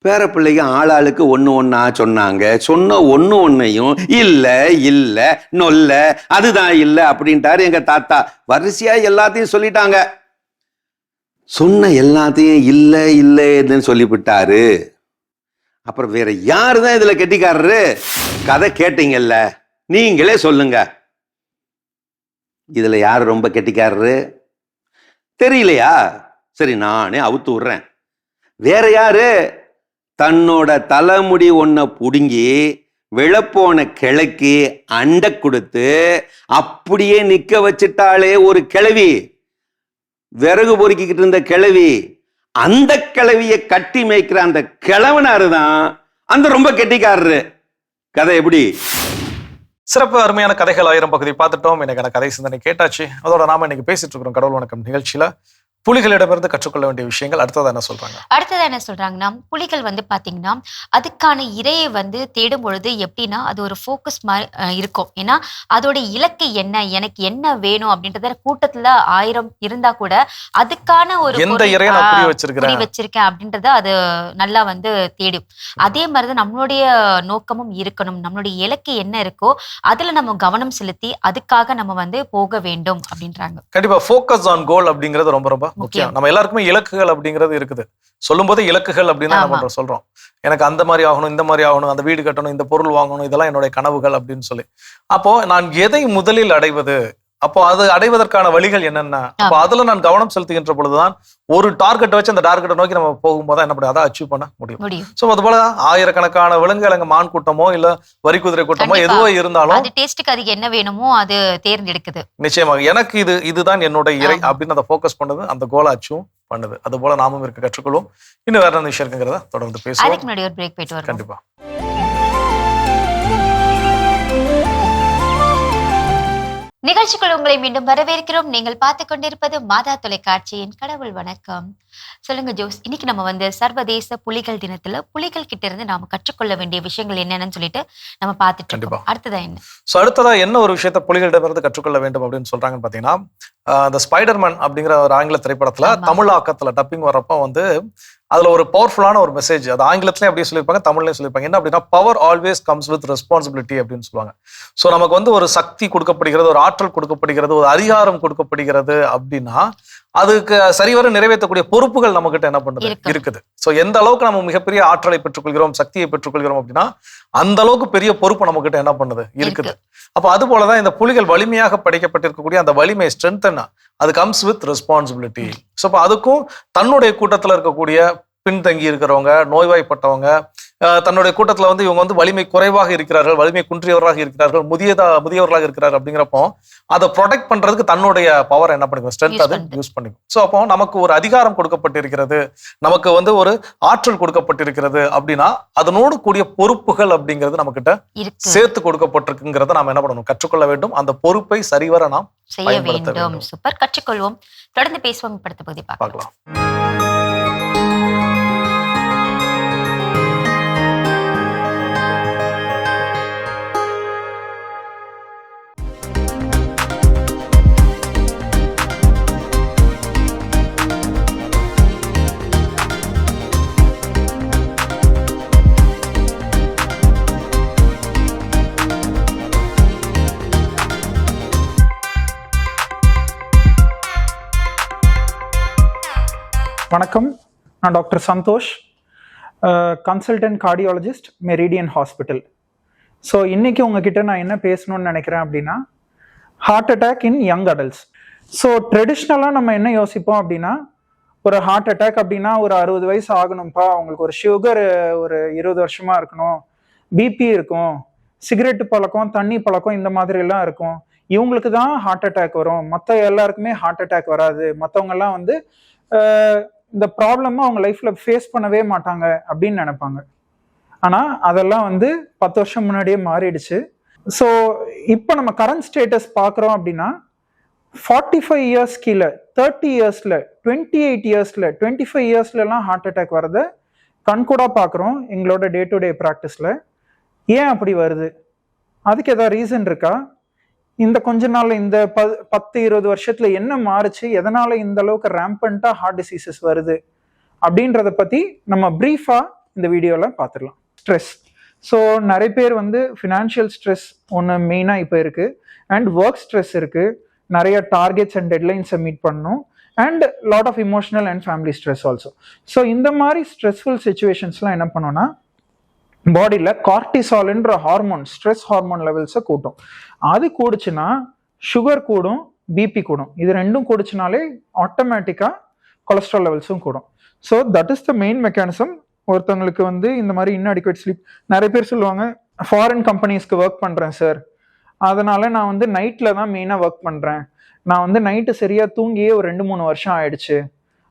[SPEAKER 10] பேரப்பிள்ளைங்க ஆளாளுக்கு ஒண்ணா சொன்னாங்க. சொன்ன ஒன்னையும் இல்ல நொல்ல அதுதான் இல்ல அப்படின்ட்டாரு எங்க தாத்தா. வரிசையா எல்லாத்தையும் சொல்லிட்டாங்க. சொன்ன எல்லாத்தையும் இல்லன்னு சொல்லிவிட்டாரு. அப்புறம் வேற யாருதான் இதுல கெட்டிக்காரரு? கதை கேட்டீங்கல்ல, நீங்களே சொல்லுங்க. இதுல யாரு ரொம்ப கெட்டிக்காரரு தெரியலையா? சரி, நானே அவுத்து விடுறேன். வேற யாரு? தன்னோட தலைமுடி ஒன்ன புடுங்கி விழப்போன கிழக்கு அண்டை கொடுத்து அப்படியே நிக்க வச்சிட்டாலே ஒரு கிழவி, விறகு பொறுக்கிக்கிட்டு இருந்த கிழவி, அந்த கிழவியை கட்டி மேய்க்கிற அந்த கிழவனாரு தான் அந்த ரொம்ப கெட்டிக்காரரு. கதை எப்படி?
[SPEAKER 6] சிறப்பு, அருமையான கதைகள் 1000 பகுதி பார்த்துட்டோம். எனக்கான கதை சிந்தனை கேட்டாச்சு. அதோட நாம இன்னைக்கு பேசிட்டு இருக்கிறோம் கடவுள் வணக்கம் நிகழ்ச்சியில புலிகளிடமிருந்து கற்றுக்கொள்ள வேண்டிய விஷயங்கள். அடுத்தது என்ன சொல்றாங்க?
[SPEAKER 5] அடுத்தது என்ன சொல்றாங்கன்னா, புலிகள் வந்து பாத்தீங்கன்னா அதுக்கான இரையை வந்து தேடும் பொழுது எப்படின்னா அது ஒரு ஃபோக்கஸ் மாதிரி இருக்கும். ஏன்னா அதோட இலக்கு என்ன, எனக்கு என்ன வேணும் அப்படின்றத கூட்டத்துல 1000 இருந்தா கூட அதுக்கான ஒரு
[SPEAKER 6] எந்த இரையை நான் புரிய
[SPEAKER 5] வச்சிருக்கேன் அப்படின்றத அது நல்லா வந்து தேடும். அதே மாதிரிதான் நம்மளுடைய நோக்கமும் இருக்கணும். நம்மளுடைய இலக்கு என்ன இருக்கோ அதுல நம்ம கவனம் செலுத்தி அதுக்காக நம்ம வந்து போக வேண்டும் அப்படின்றாங்க.
[SPEAKER 6] கண்டிப்பா ஃபோக்கஸ் ஆன் கோல் அப்படிங்கிறது ரொம்ப ரொம்ப முக்கியம். நம்ம எல்லாருக்குமே இலக்குகள் அப்படிங்கிறது இருக்குது. சொல்லும் போது இலக்குகள் அப்படின்னு நம்ம சொல்றோம். எனக்கு அந்த மாதிரி ஆகணும், இந்த மாதிரி ஆகணும், அந்த வீடு கட்டணும், இந்த பொருள் வாங்கணும், இதெல்லாம் என்னுடைய கனவுகள் அப்படின்னு சொல்லி. அப்போ நான் எதை முதலில் அடைவது, அப்போ அது அடைவதற்கான வழிகள் என்னென்ன, அப்போ அதுல நான் கவனம் செலுத்துகின்ற பொழுதுதான் ஒரு டார்கெட் வச்சு அந்த டார்கெட்டை நோக்கி நம்ம போகும்போது என்ன பண்ணி அதை அச்சீவ் பண்ண முடியும். சோ அது போல ஆயிரக்கணக்கான விலங்குகள், அங்க மான் கூட்டமோ இல்ல வரி குதிரை கூட்டமோ எதுவோ இருந்தாலும்
[SPEAKER 5] அது டேஸ்டுக்கு அதுக்கு என்ன வேணுமோ அது தேர்ந்தெடுக்குது.
[SPEAKER 6] நிச்சயமாக எனக்கு இதுதான் என்னோட இறை அப்படின்னு அதை ஃபோக்கஸ் பண்ணுது, அந்த கோலை அச்சீவ் பண்ணுது. அது போல நாமும் இருக்க கற்றுக்கொள்வோம். இன்னும் வேற என்ன விஷயம் இருக்குங்கிறத தொடர்ந்து பேசுவோம்.
[SPEAKER 5] அதுக்கு முன்னாடி ஒரு பிரேக் போயிட்டு வரோம்.
[SPEAKER 6] கண்டிப்பா.
[SPEAKER 5] நிகழ்ச்சிக்குள் உங்களை மீண்டும் வரவேற்கிறோம். நீங்கள் பார்த்து கொண்டிருப்பது மாதா தொலைக்காட்சியின் கடவுள் வணக்கம். சொல்லுங்க ஜோஸ், இன்னைக்கு நம்ம வந்து சர்வதேச புலிகள் தினத்துல புலிகள் கிட்ட இருந்து நாம கற்றுக்கொள்ள வேண்டிய விஷயங்கள் என்னன்னு சொல்லிட்டு நம்ம பார்த்துட்டு இருக்கோம். அடுத்ததா என்ன?
[SPEAKER 6] அடுத்ததா என்ன ஒரு விஷயத்த புலிகளிடமிருந்து கற்றுக்கொள்ள வேண்டும் அப்படின்னு சொல்றாங்கன்னு பாத்தீங்கன்னா, இந்த ஸ்பைடர்மேன் அப்படிங்கிற ஒரு ஆங்கில திரைப்படத்துல தமிழாக்கத்துல டப்பிங் வர்றப்போ வந்து அதுல ஒரு பவர்ஃபுல்லான ஒரு மெசேஜ், அது ஆங்கிலத்திலேயே அப்படியே சொல்லியிருப்பாங்க, தமிழ்லயும் சொல்லியிருப்பாங்க. என்ன அப்படின்னா, power always comes with responsibility அப்படின்னு சொல்லுவாங்க. ஸோ நமக்கு வந்து ஒரு சக்தி கொடுக்கப்படுகிறது, ஒரு ஆற்றல் கொடுக்கப்படுகிறது, ஒரு அதிகாரம் கொடுக்கப்படுகிறது அப்படின்னா அதுக்கு சரிவர நிறைவேற்றக்கூடிய பொறுப்புகள் நம்ம கிட்ட என்ன பண்றது இருக்குது. ஸோ எந்த அளவுக்கு நம்ம மிகப்பெரிய ஆற்றலை பெற்றுக்கொள்கிறோம், சக்தியை பெற்றுக்கொள்கிறோம் அப்படின்னா அந்த அளவுக்கு பெரிய பொறுப்பு நம்ம கிட்ட என்ன பண்ணுது இருக்குது. அப்போ அது போலதான் இந்த புலிகள் வலிமையாக படைக்கப்பட்டிருக்கக்கூடிய அந்த வலிமை ஸ்ட்ரென்த் என்ன, அது கம்ஸ் வித் ரெஸ்பான்சிபிலிட்டி. ஸோ அப்போ அதுக்கும் தன்னுடைய கூட்டத்தில் இருக்கக்கூடிய பின்தங்கி இருக்கிறவங்க, நோய்வாய்ப்பட்டவங்க, தன்னுடைய கூட்டத்தில் வந்து இவங்க வந்து வலிமை குறைவாக இருக்கிறார்கள், வலிமை குன்றியவர்களாக இருக்கிறார்கள், முதியவர்களாக இருக்கிறார்கள் அப்படிங்கிறப்போ அதை ப்ரொடெக்ட் பண்றதுக்கு தன்னுடைய பவர் என்ன பண்ணிக்கும், ஸ்ட்ரென்த் அதை யூஸ் பண்ணிக்கும். ஸோ அப்போ நமக்கு ஒரு அதிகாரம் கொடுக்கப்பட்டிருக்கிறது, நமக்கு வந்து ஒரு ஆற்றல் கொடுக்கப்பட்டிருக்கிறது அப்படின்னா அதனோடு கூடிய பொறுப்புகள் அப்படிங்கிறது நம்ம கிட்ட சேர்த்து கொடுக்கப்பட்டிருக்குங்கிறத நாம் என்ன பண்ணணும், கற்றுக்கொள்ள வேண்டும். அந்த பொறுப்பை சரிவர நாம்
[SPEAKER 5] செய்ய வேண்டும். சூப்பர், கற்றுக்கொள்வோம். தொடர்ந்து பேசுவோம். படுத்த பகுதி பார்க்கலாம்.
[SPEAKER 11] வணக்கம், நான் doctor Santhosh, consultant cardiologist, Meridian hospital. So இன்றைக்கி உங்ககிட்ட நான் என்ன பேசணும்னு நினைக்கிறேன் அப்படின்னா, heart attack in young adults. So ட்ரெடிஷ்னலாக நம்ம என்ன யோசிப்போம் அப்படின்னா, ஒரு ஹார்ட் அட்டாக் அப்படின்னா ஒரு 60 வயசு ஆகணும்ப்பா, அவங்களுக்கு ஒரு சுகர் ஒரு 20 வருஷமாக இருக்கணும், பிபி இருக்கும், சிகரெட்டு பழக்கம், தண்ணி பழக்கம், இந்த மாதிரிலாம் இருக்கும், இவங்களுக்கு தான் ஹார்ட் அட்டாக் வரும், மற்ற எல்லாருக்குமே ஹார்ட் அட்டாக் வராது, மற்றவங்கெல்லாம் வந்து இந்த ப்ராப்ளமாக அவங்க லைஃப்பில் ஃபேஸ் பண்ணவே மாட்டாங்க அப்படின்னு நினைப்பாங்க. ஆனால் அதெல்லாம் வந்து 10 வருஷம் முன்னாடியே மாறிடுச்சு. ஸோ இப்போ நம்ம கரண்ட் ஸ்டேட்டஸ் பார்க்குறோம் அப்படின்னா 45 இயர்ஸ் கீழே 30 இயர்ஸில் 28 இயர்ஸில் 25 இயர்ஸ்லலாம் ஹார்ட் அட்டாக் வரதை கண்கூடாக பார்க்குறோம் எங்களோட டே டு டே ப்ராக்டிஸில். ஏன் அப்படி வருது? அதுக்கு ஏதாவது ரீசன் இருக்கா? இந்த கொஞ்ச நாள் இந்த 10-20 வருஷத்துல என்ன மாறுச்சு, எதனால இந்த அளவுக்கு ரேம்பண்டா ஹார்ட் டிசீசஸ் வருது அப்படின்றத பத்தி நம்ம பிரீஃபா இந்த வீடியோவில் பார்த்துடலாம். ஸ்ட்ரெஸ். ஸோ நிறைய பேர் வந்து ஃபினான்ஷியல் ஸ்ட்ரெஸ் ஒன்று மெயினாக இப்போ இருக்குது, அண்ட் ஒர்க் ஸ்ட்ரெஸ் இருக்குது, நிறைய டார்கெட்ஸ் அண்ட் டெட்லைன்ஸை மீட் பண்ணணும், and lot of emotional and family stress also. So இந்த மாதிரி ஸ்ட்ரெஸ்ஃபுல் சுச்சுவேஷன்ஸ்லாம் என்ன பண்ணோன்னா பாடியில் கார்டிசால்ன்ற ஹார்மோன், ஸ்ட்ரெஸ் ஹார்மோன் லெவல்ஸை கூட்டும். அது கூடுச்சுன்னா சுகர் கூடும், பிபி கூடும். இது ரெண்டும் கூடுச்சுனாலே ஆட்டோமேட்டிக்காக கொலஸ்ட்ரால் லெவல்ஸும் கூடும். So that is the main mechanism. ஒருத்தவங்களுக்கு வந்து இந்த மாதிரி இன்அடிக்வேட் ஸ்லீப், நிறைய பேர் சொல்லுவாங்க ஃபாரின் கம்பெனிஸ்க்கு ஒர்க் பண்ணுறேன் சார், அதனால நான் வந்து நைட்டில் தான் மெயினாக ஒர்க் பண்ணுறேன், நான் வந்து நைட்டு சரியாக தூங்கியே ஒரு 2-3 வருஷம் ஆயிடுச்சு.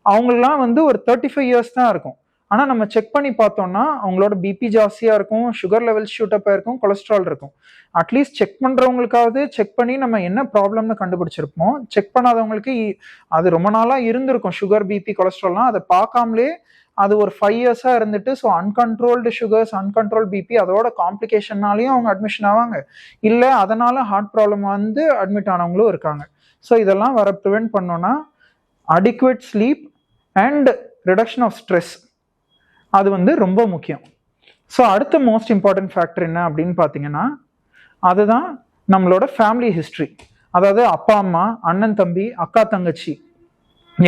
[SPEAKER 11] அவங்களெலாம் வந்து ஒரு 35 இயர்ஸ் தான் இருக்கும். ஆனால் நம்ம செக் பண்ணி பார்த்தோம்னா அவங்களோட பிபி ஜாஸ்தியாக இருக்கும், சுகர் லெவல்ஸ் ஷூட்டப்பாக இருக்கும், கொலஸ்ட்ரால் இருக்கும். அட்லீஸ்ட் செக் பண்ணுறவங்களுக்காவது செக் பண்ணி நம்ம என்ன ப்ராப்ளம்னு கண்டுபிடிச்சிருப்போம். செக் பண்ணாதவங்களுக்கு அது ரொம்ப நாளாக இருந்திருக்கும், சுகர் பிபி கொலஸ்ட்ரால்லாம். அதை பார்க்காமலே அது ஒரு 5 இயர்ஸாக இருந்துட்டு, so uncontrolled sugars, uncontrol BP, அதோட காம்ப்ளிகேஷன்னாலையும் அவங்க அட்மிஷன் ஆவாங்க, இல்லை அதனால ஹார்ட் ப்ராப்ளம் வந்து அட்மிட் ஆனவங்களும் இருக்காங்க. ஸோ இதெல்லாம் வர ப்ரிவெண்ட் பண்ணோன்னா adequate sleep and reduction of stress அது வந்து ரொம்ப முக்கியம். ஸோ அடுத்த மோஸ்ட் இம்பார்ட்டன்ட் ஃபேக்டர் என்ன அப்படின்னு பார்த்தீங்கன்னா அதுதான் நம்மளோட ஃபேமிலி ஹிஸ்ட்ரி. அதாவது அப்பா அம்மா, அண்ணன் தம்பி, அக்கா தங்கச்சி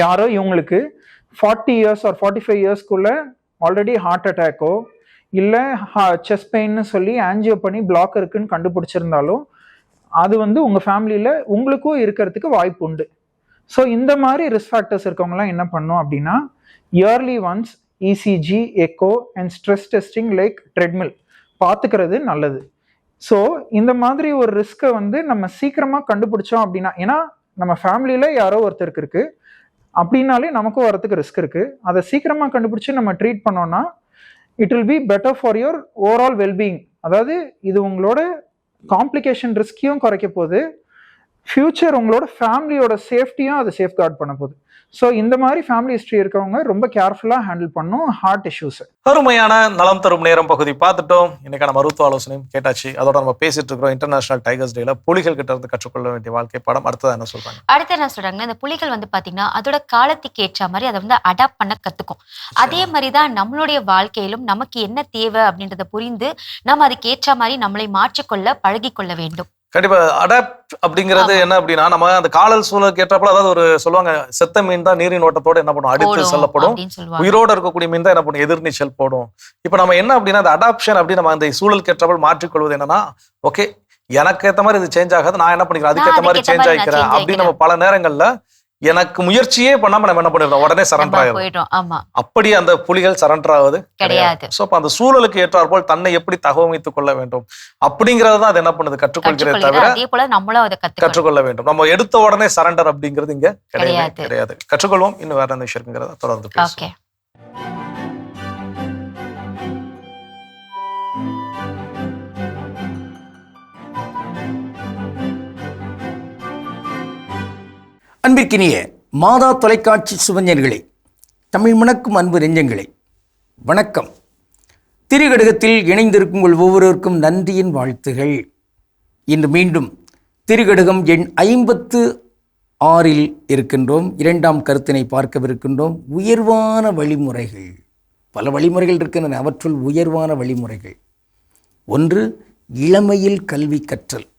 [SPEAKER 11] யாரோ இவங்களுக்கு 40 இயர்ஸ் ஆர் 45 இயர்ஸ்க்குள்ள ஆல்ரெடி ஹார்ட் அட்டாக்கோ இல்லை செஸ்ட் பெயின்னு சொல்லி ஆன்ஜியோ பண்ணி பிளாக் இருக்குன்னு கண்டுபிடிச்சிருந்தாலும் அது வந்து உங்கள் ஃபேமிலியில் உங்களுக்கும் இருக்கிறதுக்கு வாய்ப்பு உண்டு. ஸோ இந்த மாதிரி ரிஸ்க் ஃபேக்டர்ஸ் இருக்கவங்கலாம் என்ன பண்ணணும் அப்படின்னா early once ECG, echo and stress testing like treadmill பார்த்துக்கிறது நல்லது. ஸோ இந்த மாதிரி ஒரு ரிஸ்க்கை வந்து நம்ம சீக்கிரமாக கண்டுபிடிச்சோம் அப்படின்னா, ஏன்னா நம்ம ஃபேமிலியில் யாரோ ஒருத்தருக்கு இருக்குது அப்படின்னாலே நமக்கும் வரத்துக்கு ரிஸ்க் இருக்குது. அதை சீக்கிரமாக கண்டுபிடிச்சி நம்ம ட்ரீட் பண்ணோன்னா it will be better for your overall wellbeing. அதாவது இது உங்களோட காம்ப்ளிகேஷன் ரிஸ்கையும் குறைக்க போகுது, ஃபியூச்சர் உங்களோட ஃபேமிலியோட சேஃப்டியும் அதை சேஃப்கார்ட் பண்ண போகுது. ஸோ இந்த மாதிரி ஃபேமிலி ஹிஸ்ட்ரி இருக்கவங்க ரொம்ப கேர்ஃபுல்லாக ஹேண்டில் பண்ணும் ஹார்ட் இஷ்யூஸ்.
[SPEAKER 6] அருமையான நலம் தரும் நேரம் பகுதி பார்த்துட்டோம். இன்னைக்கான மருத்துவ ஆலோசனையும் கேட்டாச்சு. அதோட நம்ம பேசிட்டு இருக்கிறோம் இன்டர்நேஷனல் டைகர்ஸ் டேல புலிகள் கிட்ட இருந்து கற்றுக்கொள்ள வேண்டிய வாழ்க்கை பாடம். அடுத்தது என்ன சொல்றாங்க?
[SPEAKER 5] அடுத்து என்ன சொல்றாங்கன்னா, இந்த புலிகள் வந்து பாத்தீங்கன்னா அதோட காலத்துக்கு ஏற்ற மாதிரி அதை வந்து அடாப்ட் பண்ண கத்துக்கும். அதே மாதிரிதான் நம்மளுடைய வாழ்க்கையிலும் நமக்கு என்ன தேவை அப்படின்றத புரிந்து நம்ம அதுக்கு ஏற்ற மாதிரி நம்மளை மாற்றிக்கொள்ள பழகி கொள்ள வேண்டும்.
[SPEAKER 6] கண்டிப்பா அடாப்ட் அப்படிங்கிறது என்ன அப்படின்னா, நம்ம அந்த காலல் சூழலுக்கு ஏற்றப்பல, அதாவது ஒரு சொல்லுவாங்க செத்த மீன் தான் நீரின் ஓட்டத்தோட என்ன பண்ணும், அடித்து செல்லப்படும். உயிரோட இருக்கக்கூடிய மீன் தான் என்ன பண்ணும், எதிர்நீச்சல் போடும். இப்ப நம்ம என்ன அப்படின்னா அந்த அடாப்ஷன் அப்படி நம்ம அந்த சூழலுக்கு ஏற்றப்பல் மாற்றிக்கொள்வது என்னன்னா, ஓகே எனக்கு ஏற்ற மாதிரி இது சேஞ்ச் ஆகாது, நான் என்ன பண்ணிக்கிறேன் அதுக்கேற்ற மாதிரி சேஞ்ச் ஆகிக்கிறேன் அப்படின்னு நம்ம பல நேரங்கள்ல எனக்கு முயற்சியே பண்ணாம நம்ம என்ன பண்ணிடுறோம், உடனே சரண்டர் ஆயிடும். அப்படி அந்த புலிகள் சரண்டர் ஆகுது கிடையாது. சோ அப்ப அந்த சூழலுக்கு ஏற்றாற் போல் தன்னை எப்படி தகவமைத்துக் கொள்ள வேண்டும் அப்படிங்கறதுதான் அது என்ன பண்ணுது, கற்றுக்கொள்கிறது தவிர கற்றுக்கொள்ள வேண்டும். நம்ம எடுத்த உடனே சரண்டர் அப்படிங்கிறது இங்க கிடையாது. கற்றுக்கொள்வோம். இன்னும் வேற எந்த விஷயம் இருக்குங்கிறத தொடர்ந்து பேசுவோம்.
[SPEAKER 12] அன்பிற்கினிய மாதா தொலைக்காட்சி சுவஞ்சர்களே, தமிழ் மணக்கும் அன்பு நெஞ்சங்களே, வணக்கம். திரிகடுகத்தில் இணைந்திருக்கும் உங்கள் ஒவ்வொருவருக்கும் நன்றியின் வாழ்த்துகள். இன்று மீண்டும் திரிகடுகம் எண் 56 இருக்கின்றோம். 2ஆம் கருத்தினை பார்க்கவிருக்கின்றோம். உயர்வான வழிமுறைகள். பல வழிமுறைகள் இருக்கின்றன, அவற்றுள் உயர்வான வழிமுறைகள். 1, இளமையில் கல்வி கற்றல்.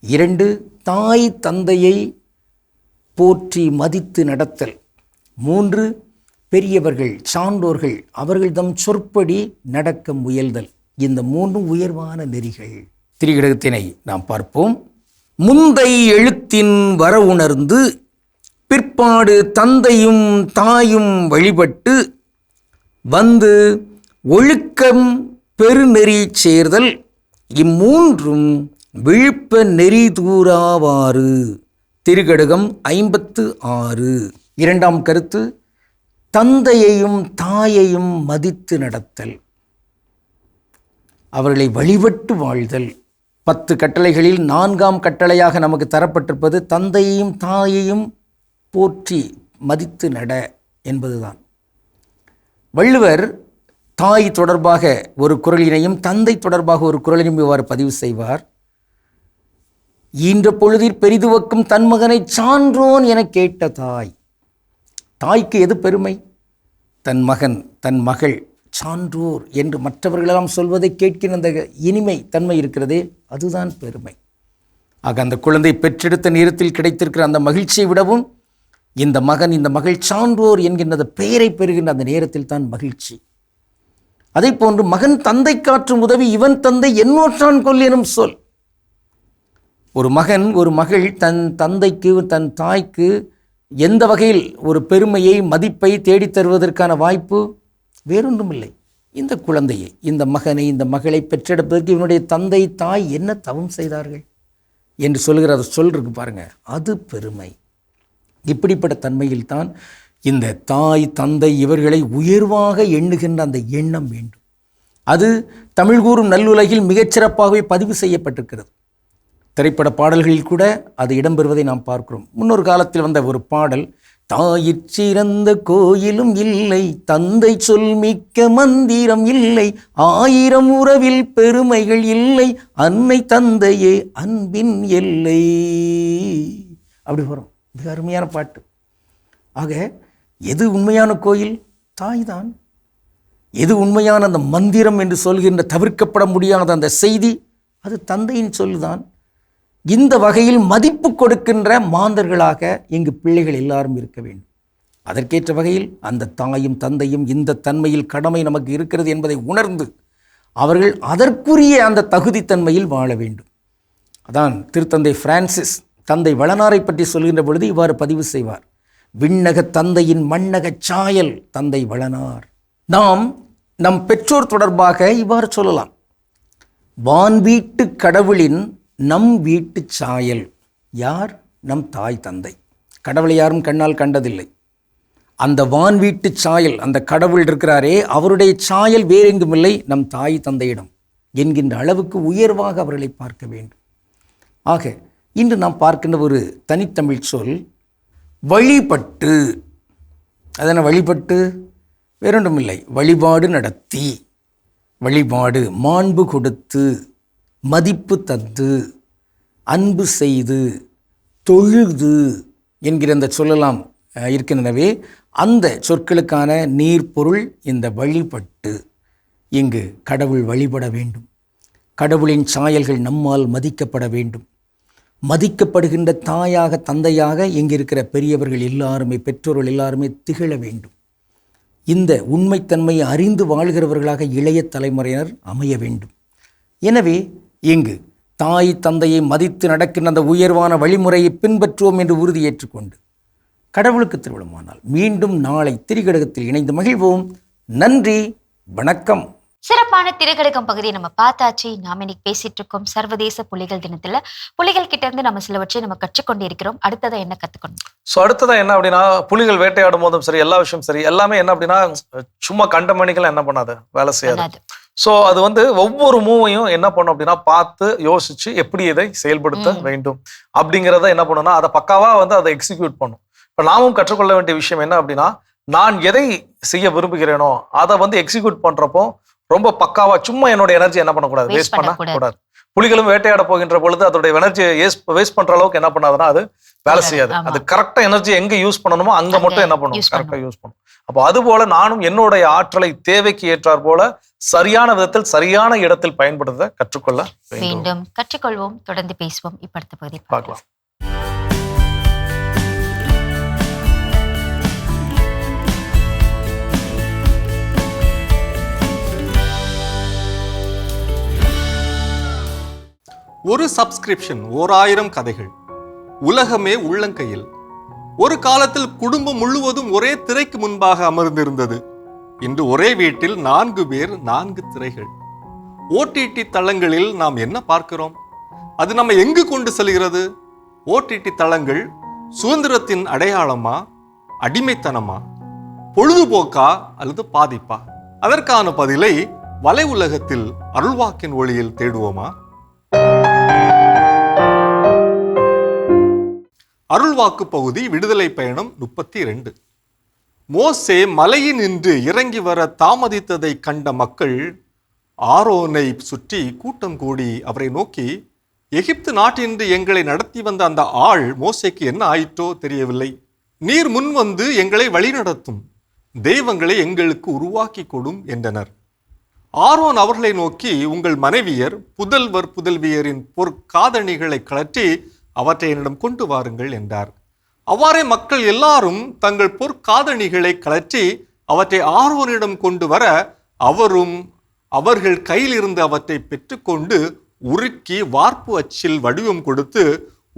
[SPEAKER 12] 2, தாய் தந்தையை போற்றி மதித்து நடத்தல். 3, பெரியவர்கள் சான்றோர்கள் அவர்கள் தம் சொற்படி நடக்க முயல்தல். இந்த 3 உயர்வான நெறிகள். திரிகடகத்தினை நாம் பார்ப்போம். முந்தை எழுத்தின் வர உணர்ந்து பிற்பாடு தந்தையும் தாயும் வழிபட்டு வந்து ஒழுக்கம் பெருநெறி சேர்தல். இம்மூன்றும் விழுப்ப நெறி தூராவாறு. திரிகடுகம் 56. 2ஆம் கருத்து, தந்தையையும் தாயையும் மதித்து நடத்தல், அவர்களை வழிபட்டு வாழ்தல். 10 கட்டளைகளில் 4ஆம் கட்டளையாக நமக்கு தரப்பட்டிருப்பது தந்தையையும் தாயையும் போற்றி மதித்து நட என்பதுதான். வள்ளுவர் தாய் தொடர்பாக ஒரு குறளினையும் தந்தை தொடர்பாக ஒரு குறளினையும் இவ்வாறு பதிவு செய்வார். ஈன்ற பொழுதில் பெரிதுவக்கும் தன் மகனை சான்றோன் என கேட்ட தாய். தாய்க்கு எது பெருமை? தன் மகன் தன் மகள் சான்றோர் என்று மற்றவர்களெல்லாம் சொல்வதை கேட்கிற அந்த இனிமை தன்மை இருக்கிறதே, அதுதான் பெருமை. ஆக அந்த குழந்தை பெற்றெடுத்த நேரத்தில் கிடைத்திருக்கிற அந்த மகிழ்ச்சியை விடவும் இந்த மகன் இந்த மகள் சான்றோர் என்கின்ற பெயரை பெறுகின்ற அந்த நேரத்தில் தான் மகிழ்ச்சி. அதே போன்று மகன் தந்தை காற்றும் உதவி இவன் தந்தை என்னோற்றான் கொல் எனும் சொல். ஒரு மகன் ஒரு மகள் தன் தந்தைக்கு தன் தாய்க்கு எந்த வகையில் ஒரு பெருமையை மதிப்பை தேடித் தருவதற்கான வாய்ப்பு வேறொன்றுமில்லை. இந்த குழந்தையை, இந்த மகனை, இந்த மகளை பெற்றெடுப்பதற்கு இவனுடைய தந்தை தாய் என்ன தவம் செய்தார்கள் என்று சொல்கிற அதை சொல்றதுக்கு பாருங்க, அது பெருமை. இப்படிப்பட்ட தன்மையில்தான் இந்த தாய் தந்தை இவர்களை உயர்வாக எண்ணுகின்ற அந்த எண்ணம் வேண்டும். அது தமிழ் கூறும் நல்லுலகில் மிகச்சிறப்பாகவே பதிவு செய்யப்பட்டிருக்கிறது. திரைப்பட பாடல்களில் கூட அது இடம்பெறுவதை நாம் பார்க்கிறோம். முன்னொரு காலத்தில் வந்த ஒரு பாடல், தாயிறந்த கோயிலும் இல்லை, தந்தை சொல் மிக்க மந்திரம் இல்லை, 1000 உறவில் பெருமைகள் இல்லை, அன்னை தந்தையே அன்பின் எல்லை. அப்படி வரும். மிக அருமையான பாட்டு. ஆக எது உண்மையான கோயில்? தாய் தான். எது உண்மையான அந்த மந்திரம் என்று சொல்கின்ற தவிர்க்கப்பட முடியாத அந்த செய்தி? அது தந்தையின் சொல்லுதான். இந்த வகையில் மதிப்பு கொடுக்கின்ற மாந்தர்களாக இங்கு பிள்ளைகள் எல்லாரும் இருக்க வேண்டும். அதற்கேற்ற வகையில் அந்த தாயும் தந்தையும் இந்த தன்மையில் கடமை நமக்கு இருக்கிறது என்பதை உணர்ந்து அவர்கள் அதற்குரிய அந்த தகுதித்தன்மையில் வாழ வேண்டும். அதான் திருத்தந்தை பிரான்சிஸ் தந்தை வளனாரை பற்றி சொல்கின்ற பொழுது இவ்வாறு பதிவு செய்வார், விண்ணக தந்தையின் மண்ணக சாயல் தந்தை வளனார். நாம் நம் பெற்றோர் தொடர்பாக இவ்வாறு சொல்லலாம், வான் வீட்டு கடவுளின் நம் வீட்டு சாயல். யார்? நம் தாய் தந்தை. கடவுளை யாரும் கண்ணால் கண்டதில்லை. அந்த வான் வீட்டு சாயல், அந்த கடவுள் இருக்கிறாரே, அவருடைய சாயல் வேறெங்கும் இல்லை, நம் தாய் தந்தையிடம் என்கின்ற அளவுக்கு உயர்வாக அவர்களை பார்க்க வேண்டும். ஆக இன்று நாம் பார்க்கின்ற ஒரு தனித்தமிழ் சொல் வழிபட்டு. அதென்ன வழிபட்டு? வேறொன்றுமில்லை, வழிபாடு நடத்தி, வழிபாடு மாண்பு கொடுத்து, மதிப்பு தந்து, அன்பு செய்து, தொழுது என்கிற அந்த சொல்லலாம் இருக்கின்றனவே, அந்த சொற்களுக்கான நீர்ப்பொருள் இந்த வழிபட்டு. இங்கு கடவுள் வழிபட வேண்டும். கடவுளின் சாயல்கள் நம்மால் மதிக்கப்பட வேண்டும். மதிக்கப்படுகின்ற தாயாக தந்தையாக இங்கு இருக்கிற பெரியவர்கள் எல்லாருமே, பெற்றோர்கள் எல்லாருமே திகழ வேண்டும். இந்த உண்மைத்தன்மையை அறிந்து வாழ்கிறவர்களாக இளைய தலைமுறையினர் அமைய வேண்டும். எனவே இங்கு தாய் தந்தையை மதித்து நடக்கின்ற அந்த உயர்வான வழிமுறையை பின்பற்றுவோம் என்று உறுதி ஏற்றுக்கொண்டு கடவுளுக்கு திருவிழமானால் மீண்டும் நாளை திரிகடகத்தில் இணைந்து மகிழ்வோம். நன்றி, வணக்கம்.
[SPEAKER 5] சிறப்பான திரைக்கடகம் பகுதியை நம்ம பார்த்தாச்சு. நாம இன்னைக்கு பேசிட்டு இருக்கோம் சர்வதேச புலிகள் தினத்துல. புலிகள் கிட்ட இருந்து நம்ம சிலவற்றை நம்ம கற்றுக்கொண்டு இருக்கிறோம். அடுத்ததை என்ன கத்துக்கணும்?
[SPEAKER 6] ஸோ அடுத்ததான் என்ன அப்படின்னா, புலிகள் வேட்டையாடும் போதும் சரி, எல்லா விஷயம் சரி, எல்லாமே என்ன அப்படின்னா சும்மா கண்ட மணிக்கெல்லாம் என்ன பண்ணாது, வேலை செய்யாது. ஸோ அது ஒவ்வொரு மூவையும் என்ன பண்ணும் அப்படின்னா பார்த்து யோசிச்சு எப்படி இதை செயல்படுத்த வேண்டும் அப்படிங்கிறத என்ன பண்ணுன்னா அதை பக்காவா அதை எக்ஸிக்யூட் பண்ணும். இப்போ நாமும் கற்றுக்கொள்ள வேண்டிய விஷயம் என்ன அப்படின்னா, நான் எதை செய்ய விரும்புகிறேனோ அதை எக்ஸிக்யூட் பண்றப்போ ரொம்ப பக்காவா, சும்மா என்னோட எனர்ஜி என்ன பண்ணக்கூடாது, வேஸ்ட் பண்ண கூடாது. புலிகளும் வேட்டையாட போகின்ற பொழுது அதோடைய எனர்ஜி வேஸ்ட் பண்ற அளவுக்கு என்ன பண்ணாதுன்னா அது வேலை செய்யாது. அது கரெக்டா எனர்ஜி எங்க யூஸ் பண்ணணுமோ அங்க மட்டும் என்ன பண்ணும், கரெக்டா யூஸ் பண்ணும். அப்போ அது போல நானும் என்னுடைய ஆற்றலை தேவைக்கு ஏற்றார் போல சரியான விதத்தில் சரியான இடத்தில் பயன்படுத்த கற்றுக்கொள்ள வேண்டும்.
[SPEAKER 5] கற்றுக்கொள்வோம், தொடர்ந்து பேசுவோம். இப்ப அடுத்த பகுதி பார்க்கலாம்.
[SPEAKER 13] ஒரு சப்ஸ்கிரிப்ஷன் 1000 கதைகள், உலகமே உள்ளங்கையில். ஒரு காலத்தில் குடும்பம் முழுவதும் ஒரே திரைக்கு முன்பாக அமர்ந்திருந்தது. இன்று ஒரே வீட்டில் 4 பேர் 4 திரைகள். ஓடிடி தளங்களில் நாம் என்ன பார்க்கிறோம்? அது நம்ம எங்கு கொண்டு செல்கிறது? ஓடிடி தளங்கள் சுதந்திரத்தின் அடையாளமா, அடிமைத்தனமா, பொழுதுபோக்கா அல்லது பாதிப்பா? அதற்கான பதிலை வலை உலகத்தில் அருள்வாக்கின் ஒளியில் தேடுவோமா? அருள்வாக்கு பகுதி விடுதலை பயணம் 32. மோசே மலையினின்று இறங்கி வர தாமதித்ததை கண்ட மக்கள் ஆரோனை சுற்றி கூட்டம் கூடி அவரை நோக்கி, எகிப்து நாட்டின்று எங்களை நடத்தி வந்த அந்த ஆள் மோசேக்கு என்ன ஆயிற்றோ தெரியவில்லை. நீர் முன் வந்து எங்களை வழிநடத்தும், தெய்வங்களை எங்களுக்கு உருவாக்கி கொடும் என்றனர். ஆரோன் அவர்களை நோக்கி, உங்கள் மனைவியர் புதல்வர் புதல்வியரின் பொற்காதணிகளை கழற்றி அவற்றை என்னிடம் கொண்டு வாருங்கள் என்றார். அவ்வாறே மக்கள் எல்லாரும் தங்கள் பொற்காதணிகளை கழற்றி அவற்றை ஆரோனிடம் கொண்டு வர அவரும் அவர்கள் கையில் இருந்து அவற்றை பெற்றுக்கொண்டு உருக்கி வார்ப்பு அச்சில் வடிவம் கொடுத்து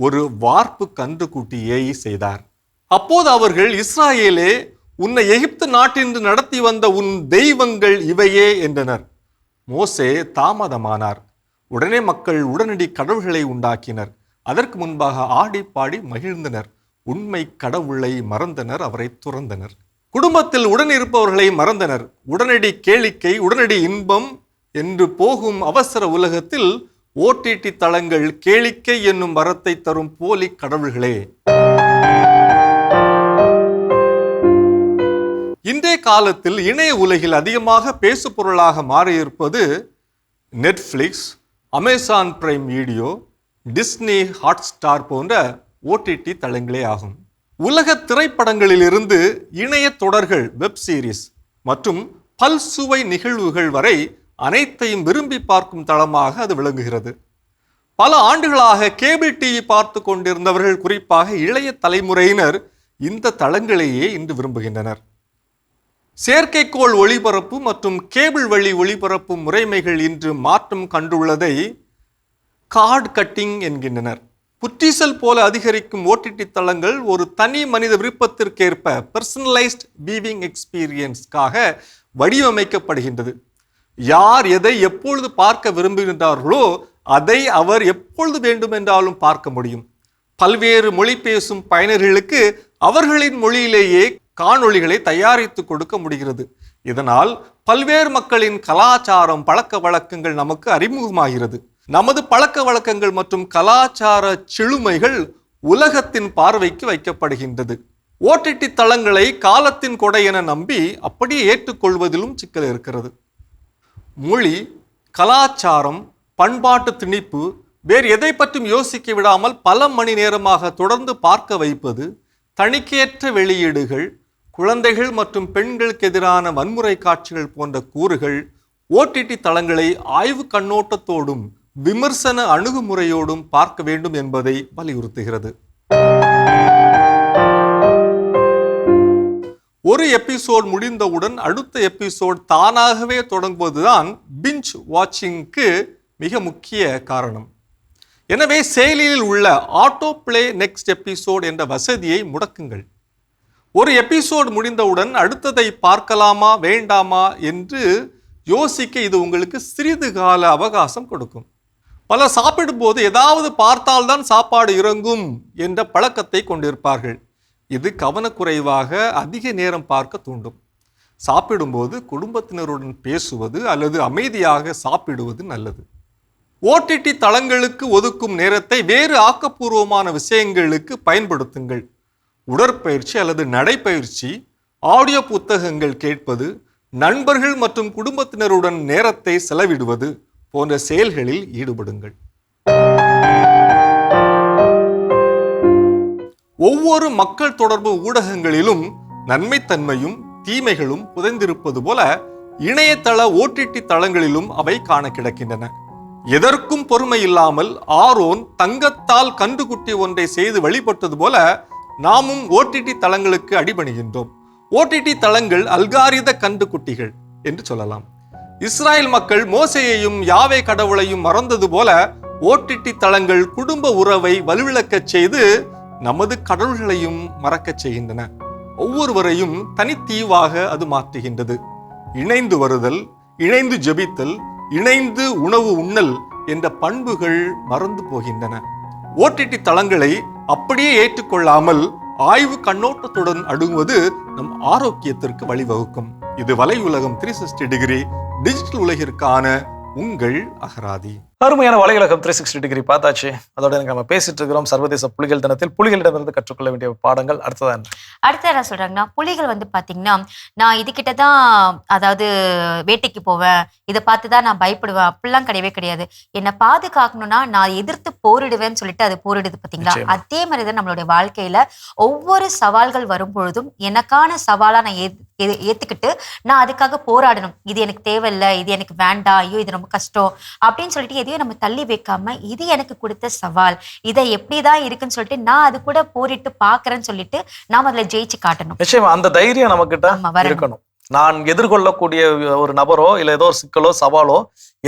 [SPEAKER 13] ஒரு வார்ப்பு கன்றுக்குட்டியை செய்தார். அப்போது அவர்கள், இஸ்ராயேலே, உன்னை எகிப்து நாட்டின்று நடத்தி வந்த உன் தெய்வங்கள் இவையே என்றனர். மோசே தாமதமானார். உடனே மக்கள் உடனடி கடவுள்களை உண்டாக்கினர். அதற்கு முன்பாக ஆடி பாடி மகிழ்ந்தனர். உண்மை கடவுளை மறந்தனர், அவரை துறந்தனர். குடும்பத்தில் உடனிருப்பவர்களை மறந்தனர். உடனடி கேளிக்கை, உடனடி இன்பம் என்று போகும் அவசர உலகத்தில் ஓடிடி தளங்கள் கேளிக்கை என்னும் வரத்தை தரும் போலி கடவுள்களே. இன்றைய காலத்தில் இணைய உலகில் அதிகமாக பேசு பொருளாக மாறியிருப்பது Netflix, Amazon Prime Video, Disney Hotstar போன்ற ஓடிடி தளங்களே ஆகும். உலக திரைப்படங்களிலிருந்து இணைய தொடர்கள், வெப் சீரிஸ் மற்றும் பல்சுவை நிகழ்வுகள் வரை அனைத்தையும் விரும்பி பார்க்கும் தளமாக அது விளங்குகிறது. பல ஆண்டுகளாக கேபிள் டிவி பார்த்து கொண்டிருந்தவர்கள், குறிப்பாக இளைய தலைமுறையினர், இந்த தளங்களையே இன்று விரும்புகின்றனர். செயற்கைக்கோள் ஒளிபரப்பு மற்றும் கேபிள் வழி ஒளிபரப்பு முறைமைகள் இன்று மாற்றம் கண்டுள்ளதை கார்டு கட்டிங் என்கின்றனர். புற்றீசல் போல அதிகரிக்கும் ஓடிடி தளங்கள் ஒரு தனி மனித விருப்பத்திற்கேற்ப பர்சனலைஸ்ட் வியூவிங் எக்ஸ்பீரியன்ஸ்க்காக வடிவமைக்கப்படுகின்றது. யார் எதை எப்பொழுது பார்க்க விரும்புகின்றார்களோ அதை அவர் எப்பொழுது வேண்டுமென்றாலும் பார்க்க முடியும். பல்வேறு மொழி பேசும் பயனர்களுக்கு அவர்களின் மொழியிலேயே காணொளிகளை தயாரித்து கொடுக்க முடிகிறது. இதனால் பல்வேறு மக்களின் கலாச்சாரம், பழக்க வழக்கங்கள் நமக்கு அறிமுகமாகிறது. நமது பழக்க வழக்கங்கள் மற்றும் கலாச்சார செழுமைகள் உலகத்தின் பார்வைக்கு வைக்கப்படுகின்றது. ஓடிடி தளங்களை காலத்தின் கொடை என நம்பி அப்படியே ஏற்றுக்கொள்வதிலும் சிக்கல் இருக்கிறது. மொழி, கலாச்சாரம், பண்பாட்டு திணிப்பு, வேறு எதை பற்றும் யோசிக்க விடாமல் பல மணி நேரமாக தொடர்ந்து பார்க்க வைப்பது, தணிக்கையற்ற வெளியீடுகள், குழந்தைகள் மற்றும் பெண்களுக்கு எதிரான வன்முறை காட்சிகள் போன்ற கூறுகள் ஓடிடி தளங்களை ஆய்வு கண்ணோட்டத்தோடும் விமர்சன அணுகுமுறையோடும் பார்க்க வேண்டும் என்பதை வலியுறுத்துகிறது. ஒரு எபிசோட் முடிந்தவுடன் அடுத்த எபிசோட் தானாகவே தொடங்குவதுதான் பிஞ்ச் வாட்சிங்க்கு மிக முக்கிய காரணம். எனவே செயலியில் உள்ள ஆட்டோ பிளே நெக்ஸ்ட் எபிசோட் என்ற வசதியை முடக்குங்கள். ஒரு எபிசோட் முடிந்தவுடன் அடுத்ததை பார்க்கலாமா வேண்டாமா என்று யோசிக்க இது உங்களுக்கு சிறிது கால அவகாசம் கொடுக்கும். பல சாப்பிடும்போது ஏதாவது பார்த்தால்தான் சாப்பாடு இறங்கும் என்ற பழக்கத்தை கொண்டிருப்பார்கள். இது கவனக்குறைவாக அதிக நேரம் பார்க்க தூண்டும். சாப்பிடும்போது குடும்பத்தினருடன் பேசுவது அல்லது அமைதியாக சாப்பிடுவது நல்லது. ஓடிடி தளங்களுக்கு ஒதுக்கும் நேரத்தை வேறு ஆக்கப்பூர்வமான விஷயங்களுக்கு பயன்படுத்துங்கள். உடற்பயிற்சி அல்லது நடைப்பயிற்சி, ஆடியோ புத்தகங்கள் கேட்பது, நண்பர்கள் மற்றும் குடும்பத்தினருடன் நேரத்தை செலவிடுவது போன்ற செயல்களில் ஈடுபடுங்கள். ஒவ்வொரு மக்கள் தொடர்பு ஊடகங்களிலும் நன்மைத்தன்மையும் தீமைகளும் புதைந்திருப்பது போல இணையதள ஓடிடி தளங்களிலும் அவை காண கிடக்கின்றன. எதற்கும் பொறுமை இல்லாமல் ஆரோன் தங்கத்தால் கன்றுக்குட்டி ஒன்றை செய்து வழிபட்டது போல நாமும் ஓடிடி தளங்களுக்கு அடிபணிகின்றோம். ஓடிடி தளங்கள் அல்காரித கன்றுக்குட்டிகள் என்று சொல்லலாம். இஸ்ராயல் மக்கள் மோசேயையும் யாவே கடவுளையும் மறந்தது போல ஓடிடி தளங்கள் குடும்ப உறவை வலுவிழக்கச் செய்து நமது கடவுள்களையும் மறக்கச் செய்கின்றன. ஒவ்வொருவரையும் தனித்தீவாக அது மாற்றுகின்றது. இணைந்து வருதல், இணைந்து ஜெபித்தல், இணைந்து உணவு உண்ணல் என்ற பண்புகள் மறந்து போகின்றன. ஓடிடி தளங்களை அப்படியே ஏற்றுக்கொள்ளாமல் ஆய்வு கண்ணோட்டத்துடன் அணுகுவது நம் ஆரோக்கியத்திற்கு வழிவகுக்கும். இது வலை உலகம் 360 டிகிரி டிஜிட்டல் உலகிற்கான உங்கள் அகராதி.
[SPEAKER 6] அருமையான வலையுலகம் 360 டிகிரி பார்த்தாச்சு. அதோட எனக்கு நம்ம பேசிட்டு இருக்கிறோம் சர்வதேச புலிகள் தினத்தில் புலிகளிடமிருந்து கற்றுக்கொள்ள வேண்டிய பாடங்கள். அடுத்ததான்
[SPEAKER 5] அடுத்த என்ன சொல்றாங்கன்னா, புலிகள் வந்து பாத்தீங்கன்னா, நான் இதுகிட்ட தான் அதாவது வேட்டைக்கு போவேன், இதை பார்த்துதான் நான் பயப்படுவேன், அப்படிலாம் கிடையவே கிடையாது. என்னை பாதுகாக்கணும்னா நான் எதிர்த்து போரிடுவேன்னு சொல்லிட்டு அது போரிடுது பாத்தீங்களா. அதே மாதிரிதான் நம்மளுடைய வாழ்க்கையில ஒவ்வொரு சவால்கள் வரும் பொழுதும் எனக்கான சவாலா நான் ஏத்துக்கிட்டு நான் அதுக்காக போராடணும். இது எனக்கு தேவையில்லை, இது எனக்கு வேண்டாம், ஐயோ இது ரொம்ப கஷ்டம் அப்படின்னு சொல்லிட்டு எதையும் நம்ம தள்ளி வைக்காம, இது எனக்கு கொடுத்த சவால், இதை எப்படிதான் இருக்குன்னு சொல்லிட்டு நான் அது கூட போரிட்டு பாக்குறேன்னு சொல்லிட்டு நாம அதுல ஜெயிச்சு காட்டணும்.
[SPEAKER 6] நிச்சயமா அந்த தைரியம் நம்ம கிட்ட இருக்கணும். நான் எதிர்கொள்ளக்கூடிய ஒரு நபரோ இல்ல ஏதோ ஒரு சிக்கலோ சவாலோ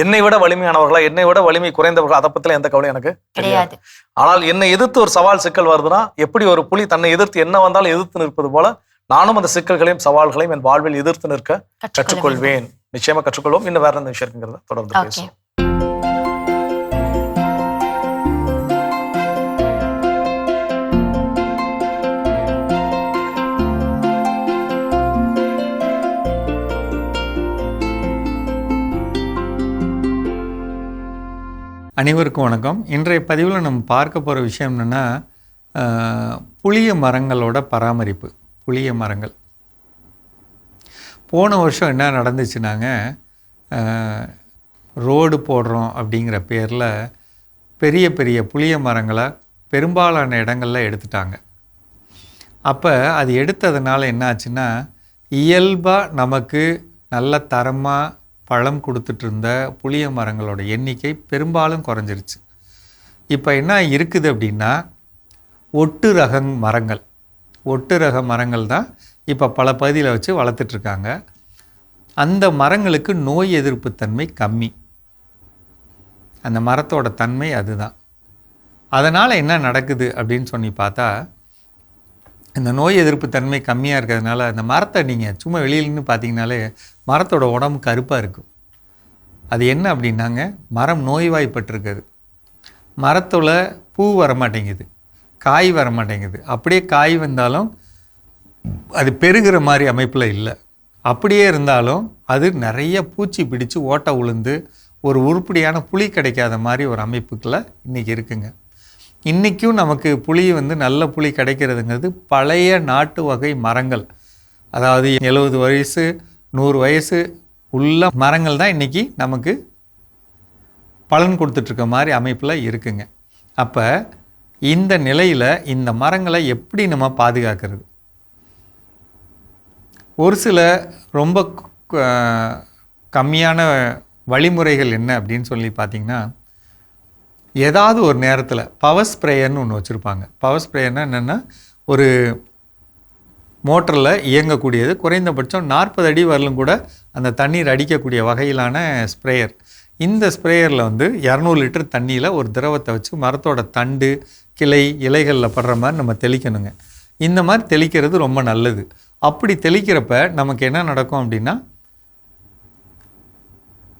[SPEAKER 6] என்னை விட வலிமையானவர்களா, என்னை விட வலிமை குறைந்தவர்களா, அதை பத்தில எந்த கவலையும் எனக்கு கிடையாது. ஆனால் என்னை எதிர்த்து ஒரு சவால் சிக்கல் வருதுன்னா, எப்படி ஒரு புலி தன்னை எதிர்த்து என்ன வந்தாலும் எதிர்த்து நிற்பது போல நானும் அந்த சிக்கல்களையும் சவால்களையும் என் வாழ்வில் எதிர்த்து நிற்க கற்றுக்கொள்வேன். நிச்சயமா கற்றுக்கொள்வோம். இன்னும் வேற எந்த விஷயம் இருக்குங்கிறத தொடர்ந்து பேசுவோம்.
[SPEAKER 14] அனைவருக்கும் வணக்கம். இன்றைய பதிவில் நம்ம பார்க்க போகிற விஷயம் என்னென்னா, புளிய மரங்களோட பராமரிப்பு. புளிய மரங்கள் போன வருஷம் என்ன நடந்துச்சுனாங்க, ரோடு போடுறோம் அப்படிங்கிற பேரில் பெரிய பெரிய புளிய மரங்களை பெரும்பாலான இடங்களில் எடுத்துட்டாங்க. அப்போ அது எடுத்ததுனால என்ன ஆச்சுன்னா, இயல்பாக நமக்கு நல்ல தரமாக பழம் கொடுத்துட்டு இருந்த புளிய மரங்களோட எண்ணிக்கை பெரும்பாலும் குறைஞ்சிருச்சு. இப்போ என்ன இருக்குது அப்படின்னா, ஒட்டு ரக மரங்கள். ஒட்டு ரக மரங்கள் தான் இப்போ பல பகுதியில் வச்சு வளர்த்துட்ருக்காங்க. அந்த மரங்களுக்கு நோய் எதிர்ப்பு தன்மை கம்மி. அந்த மரத்தோட தன்மை அதுதான். அதனால் என்ன நடக்குது அப்படின்னு சொல்லி பார்த்தா, இந்த நோய் எதிர்ப்பு தன்மை கம்மியாக இருக்கிறதுனால அந்த மரத்தை நீங்கள் சும்மா வெளியிலன்னு பார்த்தீங்கனாலே மரத்தோட உடம்பு கருப்பாக இருக்கும். அது என்ன அப்படின்னாங்க, மரம் நோய்வாய்ப்பட்டிருக்குது. மரத்தோட பூ வரமாட்டேங்குது, காய் வரமாட்டேங்குது. அப்படியே காய் வந்தாலும் அது பெருகிற மாதிரி அமைப்பில் இல்லை. அப்படியே இருந்தாலும் அது நிறைய பூச்சி பிடிச்சு ஓட்டை உளுந்து ஒரு உருப்படியான புளி கிடைக்காத மாதிரி ஒரு அமைப்புக்குள்ள இன்றைக்கி இருக்குங்க. இன்றைக்கும் நமக்கு புளி நல்ல புளி கிடைக்கிறதுங்கிறது பழைய நாட்டு வகை மரங்கள். அதாவது 70 வயசு 100 வயசு உள்ள மரங்கள் தான் இன்றைக்கி நமக்கு பலன் கொடுத்துட்ருக்க மாதிரி அமைப்பில் இருக்குங்க. அப்போ இந்த நிலையில் இந்த மரங்களை எப்படி நம்ம பாதுகாக்கிறது? ஒரு சில ரொம்ப கம்மியான வழிமுறைகள் என்ன அப்படின்னு சொல்லி பார்த்திங்கன்னா, ஏதாவது ஒரு நேரத்தில் பவர் ஸ்ப்ரேயர்னு ஒன்று வச்சுருப்பாங்க. பவர் ஸ்ப்ரேயர்னால் என்னென்னா, ஒரு மோட்டரில் இயங்கக்கூடியது, குறைந்தபட்சம் 40 அடி வரலும் கூட அந்த தண்ணீர் அடிக்கக்கூடிய வகையிலான ஸ்ப்ரேயர். இந்த ஸ்ப்ரேயரில் 200 லிட்டர் தண்ணியில் ஒரு திரவத்தை வச்சு மரத்தோட தண்டு கிளை இலைகளில் படுற மாதிரி நம்ம தெளிக்கணுங்க. இந்த மாதிரி தெளிக்கிறது ரொம்ப நல்லது. அப்படி தெளிக்கிறப்ப நமக்கு என்ன நடக்கும் அப்படின்னா,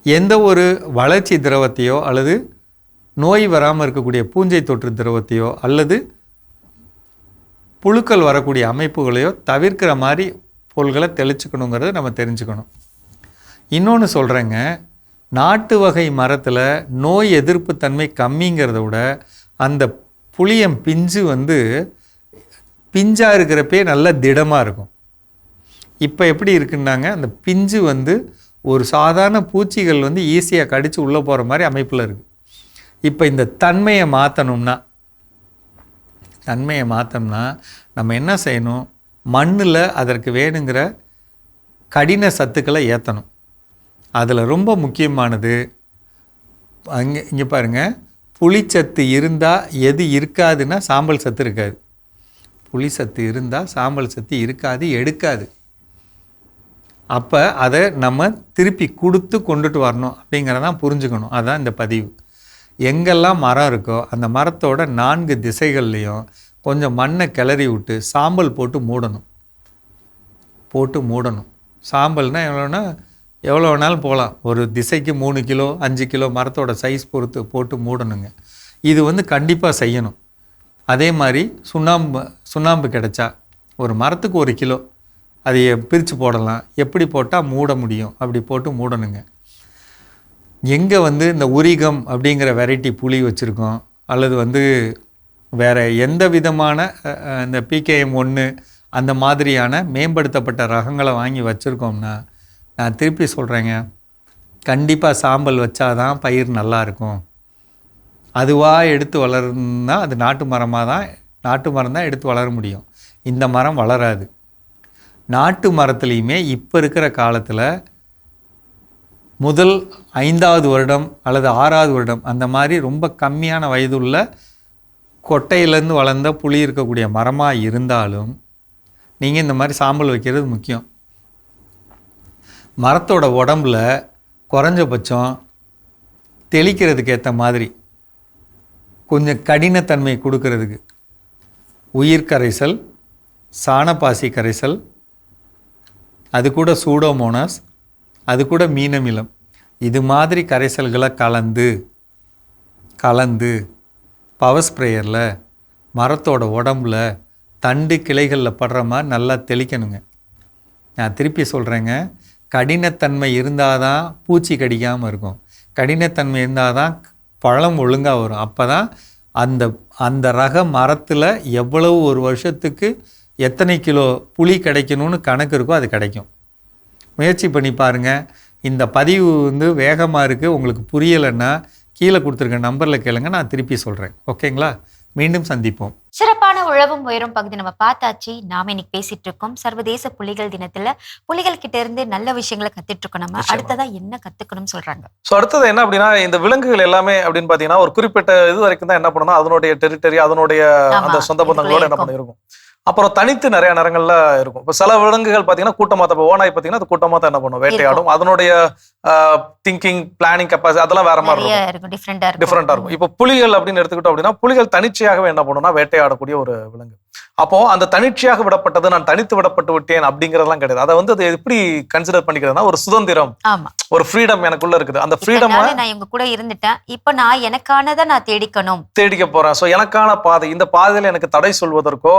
[SPEAKER 14] எந்த ஒரு வளர்ச்சி திரவத்தையோ அல்லது நோய் வராமல் இருக்கக்கூடிய பூஞ்சை தொற்று திரவத்தையோ அல்லது புழுக்கள் வரக்கூடிய அமைப்புகளையோ தவிர்க்கிற மாதிரி பொருள்களை தெளிச்சுக்கணுங்கிறத நம்ம தெரிஞ்சுக்கணும். இன்னொன்று சொல்கிறேங்க, நாட்டு வகை மரத்தில் நோய் எதிர்ப்பு தன்மை கம்மிங்கிறத விட அந்த புளியம் பிஞ்சு பிஞ்சாக இருக்கிறப்பே நல்ல திடமாக இருக்கும். இப்போ எப்படி இருக்குன்னாங்க, அந்த பிஞ்சு ஒரு சாதாரண பூச்சிகள் ஈஸியாக கடித்து உள்ளே போகிற மாதிரி அமைப்பில் இருக்குது. இப்போ இந்த தன்மையை மாற்றணும்னா நம்ம என்ன செய்யணும், மண்ணில் அதற்கு வேணுங்கிற கடின சத்துக்களை ஏற்றணும். அதில் ரொம்ப முக்கியமானது இங்கே பாருங்கள், புளிச்சத்து இருந்தால் எது இருக்காதுன்னா சாம்பல் சத்து இருக்காது. புளி சத்து இருந்தால் சாம்பல் சத்து இருக்காது, எடுக்காது. அப்போ அதை நம்ம திருப்பி கொடுத்து கொண்டுட்டு வரணும் அப்படிங்கிறதான் புரிஞ்சுக்கணும். அதுதான் இந்த பதிவு. எங்கெல்லாம் மரம் இருக்கோ அந்த மரத்தோட 4 திசைகள்லையும் கொஞ்சம் மண்ணை கிளறி விட்டு சாம்பல் போட்டு மூடணும். சாம்பல்னால் எவ்வளோ வேணாலும் போகலாம். ஒரு திசைக்கு 3 கிலோ 5 கிலோ மரத்தோட சைஸ் பொறுத்து போட்டு மூடணுங்க. இது கண்டிப்பாக செய்யணும். அதே மாதிரி சுண்ணாம்பு கிடைச்சா ஒரு மரத்துக்கு 1 கிலோ அதை பிரித்து போடலாம். எப்படி போட்டால் மூட முடியும் அப்படி போட்டு மூடணுங்க. எங்கே வந்து இந்த உரிகம் அப்படிங்கிற வெரைட்டி புளி வச்சுருக்கோம், அல்லது வந்து வேறு எந்த விதமான இந்த PKM1 அந்த மாதிரியான மேம்படுத்தப்பட்ட ரகங்களை வாங்கி வச்சுருக்கோம்னா, நான் திருப்பி சொல்கிறேங்க, கண்டிப்பாக சாம்பல் வச்சாதான் பயிர் நல்லாயிருக்கும். அதுவாக எடுத்து வளருன்னா அது நாட்டு மரம் தான் எடுத்து வளர முடியும். இந்த மரம் வளராது. நாட்டு மரத்துலேயுமே இப்போ இருக்கிற காலத்தில் முதல் 5வது வருடம் அல்லது 6வது வருடம் அந்த மாதிரி ரொம்ப கம்மியான வயதுள்ள கொட்டையிலேருந்து வளர்ந்த புளி இருக்கக்கூடிய மரமாக இருந்தாலும் நீங்கள் இந்த மாதிரி சாம்பல் வைக்கிறது முக்கியம். மரத்தோட உடம்புல குறைஞ்சபட்சம் தெளிக்கிறதுக்கு ஏற்ற மாதிரி கொஞ்சம் கடினத்தன்மை கொடுக்கறதுக்கு உயிர் கரைசல், சாணப்பாசி கரைசல், அது கூட சூடோமோனாஸ், அது கூட மீனமிலம், இது மாதிரி கரைசல்களை கலந்து பவர் ஸ்ப்ரேயரில் மரத்தோட உடம்புல தண்டு கிளைகளில் படுற மாதிரி நல்லா தெளிக்கணுங்க. நான் திருப்பி சொல்கிறேங்க, கடினத்தன்மை இருந்தால் தான் பூச்சி கடிக்காமல் இருக்கும். கடினத்தன்மை இருந்தால் தான் பழம் ஒழுங்காக வரும். அப்போ தான் அந்த ரக மரத்தில் எவ்வளவு ஒரு வருஷத்துக்கு எத்தனை கிலோ புளி கிடைக்கணும்னு கணக்கு இருக்கோ அது கிடைக்கும். முயற்சி பண்ணி பாருங்கள். இந்த பதிவு வந்து வேகமாக இருக்குது, உங்களுக்கு புரியலைன்னா கீழே கொடுத்துருக்க நம்பரில் கேளுங்க, நான் திருப்பி சொல்கிறேன். ஓகேங்களா? மீண்டும் சந்திப்போம்.
[SPEAKER 5] சிறப்பான உழவும் உயரும் பகுதி நம்ம பார்த்தாச்சு. நாம இன்னைக்கு பேசிட்டு இருக்கோம் சர்வதேச புலிகள் தினத்துல புலிகள் கிட்ட இருந்து நல்ல விஷயங்களை கத்துட்டு இருக்கோம். நம்ம அடுத்ததா என்ன கத்துக்கணும்னு சொல்றாங்க.
[SPEAKER 6] ஸோ அடுத்தது என்ன அப்படின்னா, இந்த விலங்குகள் எல்லாமே அப்படின்னு பார்த்தீங்கன்னா ஒரு குறிப்பிட்ட இது வரைக்கும் தான் என்ன பண்ணணும், அதனுடைய டெரிட்டரி, அதனுடைய அந்த சொந்த பந்தங்களோட என்ன பண்ண இருக்கும். அப்புறம் தனித்து நிறைய நேரங்கள்ல இருக்கும். இப்போ சில விலங்குகள் பார்த்தீங்கன்னா கூட்டமாக தான், இப்போ ஓனாய் பார்த்தீங்கன்னா அது கூட்டமாக தான் என்ன பண்ணும், வேட்டையாடும். அதனுடைய திங்கிங், பிளானிங் கெப்பாசிட்டி அதெல்லாம் வேற மாதிரி இருக்கும், டிஃப்ரெண்டா இருக்கும். இப்போ புலிகள் அப்படின்னு எடுத்துக்கிட்டோம் அப்படின்னா, புலிகள் தனிச்சையாகவே என்ன பண்ணும்னா வேட்டையாடக்கூடிய ஒரு விலங்கு. அப்போ அந்த தனிச்சையாக விடப்பட்டது, நான் தனித்து விடப்பட்டு விட்டேன் அப்படிங்கறதெல்லாம் கிடையாது. அதை வந்து அது எப்படி கன்சிடர் பண்ணிக்கிறதுனா ஒரு சுதந்திரம், ஒரு ஃப்ரீடம் எனக்குள்ள இருக்குது. அந்த ஃப்ரீடம்
[SPEAKER 5] நான் இவங்க கூட இருந்துட்டேன், இப்போ நான் எனக்கானதை நான் தேடிக்க போறேன்.
[SPEAKER 6] ஸோ எனக்கான பாதை, இந்த பாதையில எனக்கு தடை சொல்வதற்கோ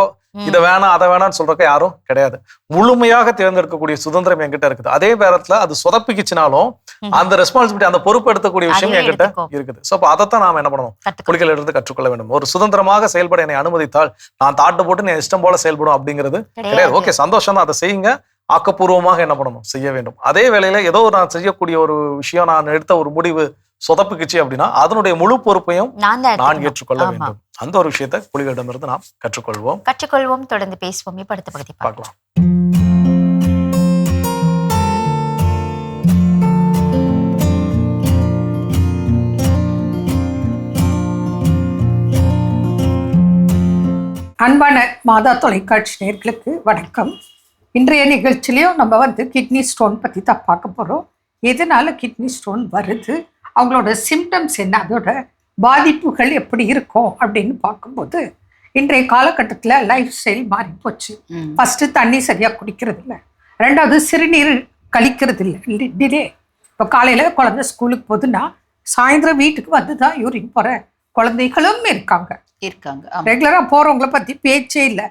[SPEAKER 6] இதை வேணாம் அதை வேணாம்னு சொல்றதுக்கு யாரும் கிடையாது. முழுமையாக தேர்ந்தெடுக்கக்கூடிய சுதந்திரம் என்கிட்ட இருக்குது. அதே நேரத்துல அது சொதப்பிக்குச்சுனாலும் அந்த ரெஸ்பான்சிபிலிட்டி, அந்த பொறுப்பு எடுக்கக்கூடிய விஷயம் என்கிட்ட இருக்குது. ஸோ அப்போ அதைத்தான் நாம என்ன பண்ணணும், புலிகள் எடுத்து கற்றுக்கொள்ள வேண்டும். ஒரு சுதந்திரமாக செயல்பட என்னை அனுமதித்தால் நான் தாட்டு போட்டு என் இஷ்டம் போல செயல்படும் அப்படிங்கிறது கிடையாது. ஓகே, சந்தோஷம் தான், அதை செய்யுங்க. ஆக்கப்பூர்வமாக என்ன பண்ணணும், செய்ய வேண்டும். அதே வேளையில ஏதோ நான் செய்யக்கூடிய ஒரு விஷயம், நான் எடுத்த ஒரு முடிவு சொதப்புக்குச்சு அப்படின்னா அதனுடைய முழு பொறுப்பையும் நான் ஏற்றுக்கொள்ள வேண்டும். அந்த ஒரு விஷயத்தை புலிகளிடமிருந்து நாம் கற்றுக்கொள்வோம்.
[SPEAKER 5] தொடர்ந்து பேசுவோம். இப்ப அடுத்த பகுதி
[SPEAKER 6] பார்க்கலாம்.
[SPEAKER 15] அன்பான மாதா தொலைக்காட்சி நேயர்களுக்கு வணக்கம். இன்றைய நிகழ்ச்சியிலையும் நம்ம வந்து கிட்னி ஸ்டோன் பற்றி தான் பார்க்க போகிறோம். எதனால கிட்னி ஸ்டோன் வருது, அவங்களோட சிம்டம்ஸ் என்ன, அதோட பாதிப்புகள் எப்படி இருக்கும் அப்படின்னு பார்க்கும்போது, இன்றைய காலகட்டத்தில் லைஃப் ஸ்டைல் மாறி போச்சு. ஃபஸ்ட்டு தண்ணி சரியாக குடிக்கிறது இல்லை, ரெண்டாவது சிறுநீர் கழிக்கிறது இல்லை, டிலே. இப்போ காலையில் குழந்தை ஸ்கூலுக்கு போகுதுன்னா சாயந்தரம் வீட்டுக்கு வந்து தான் யூரின் போகிற குழந்தைகளும் இருக்காங்க. ரெகுலராக போகிறவங்கள பற்றி பேச்சே இல்லை.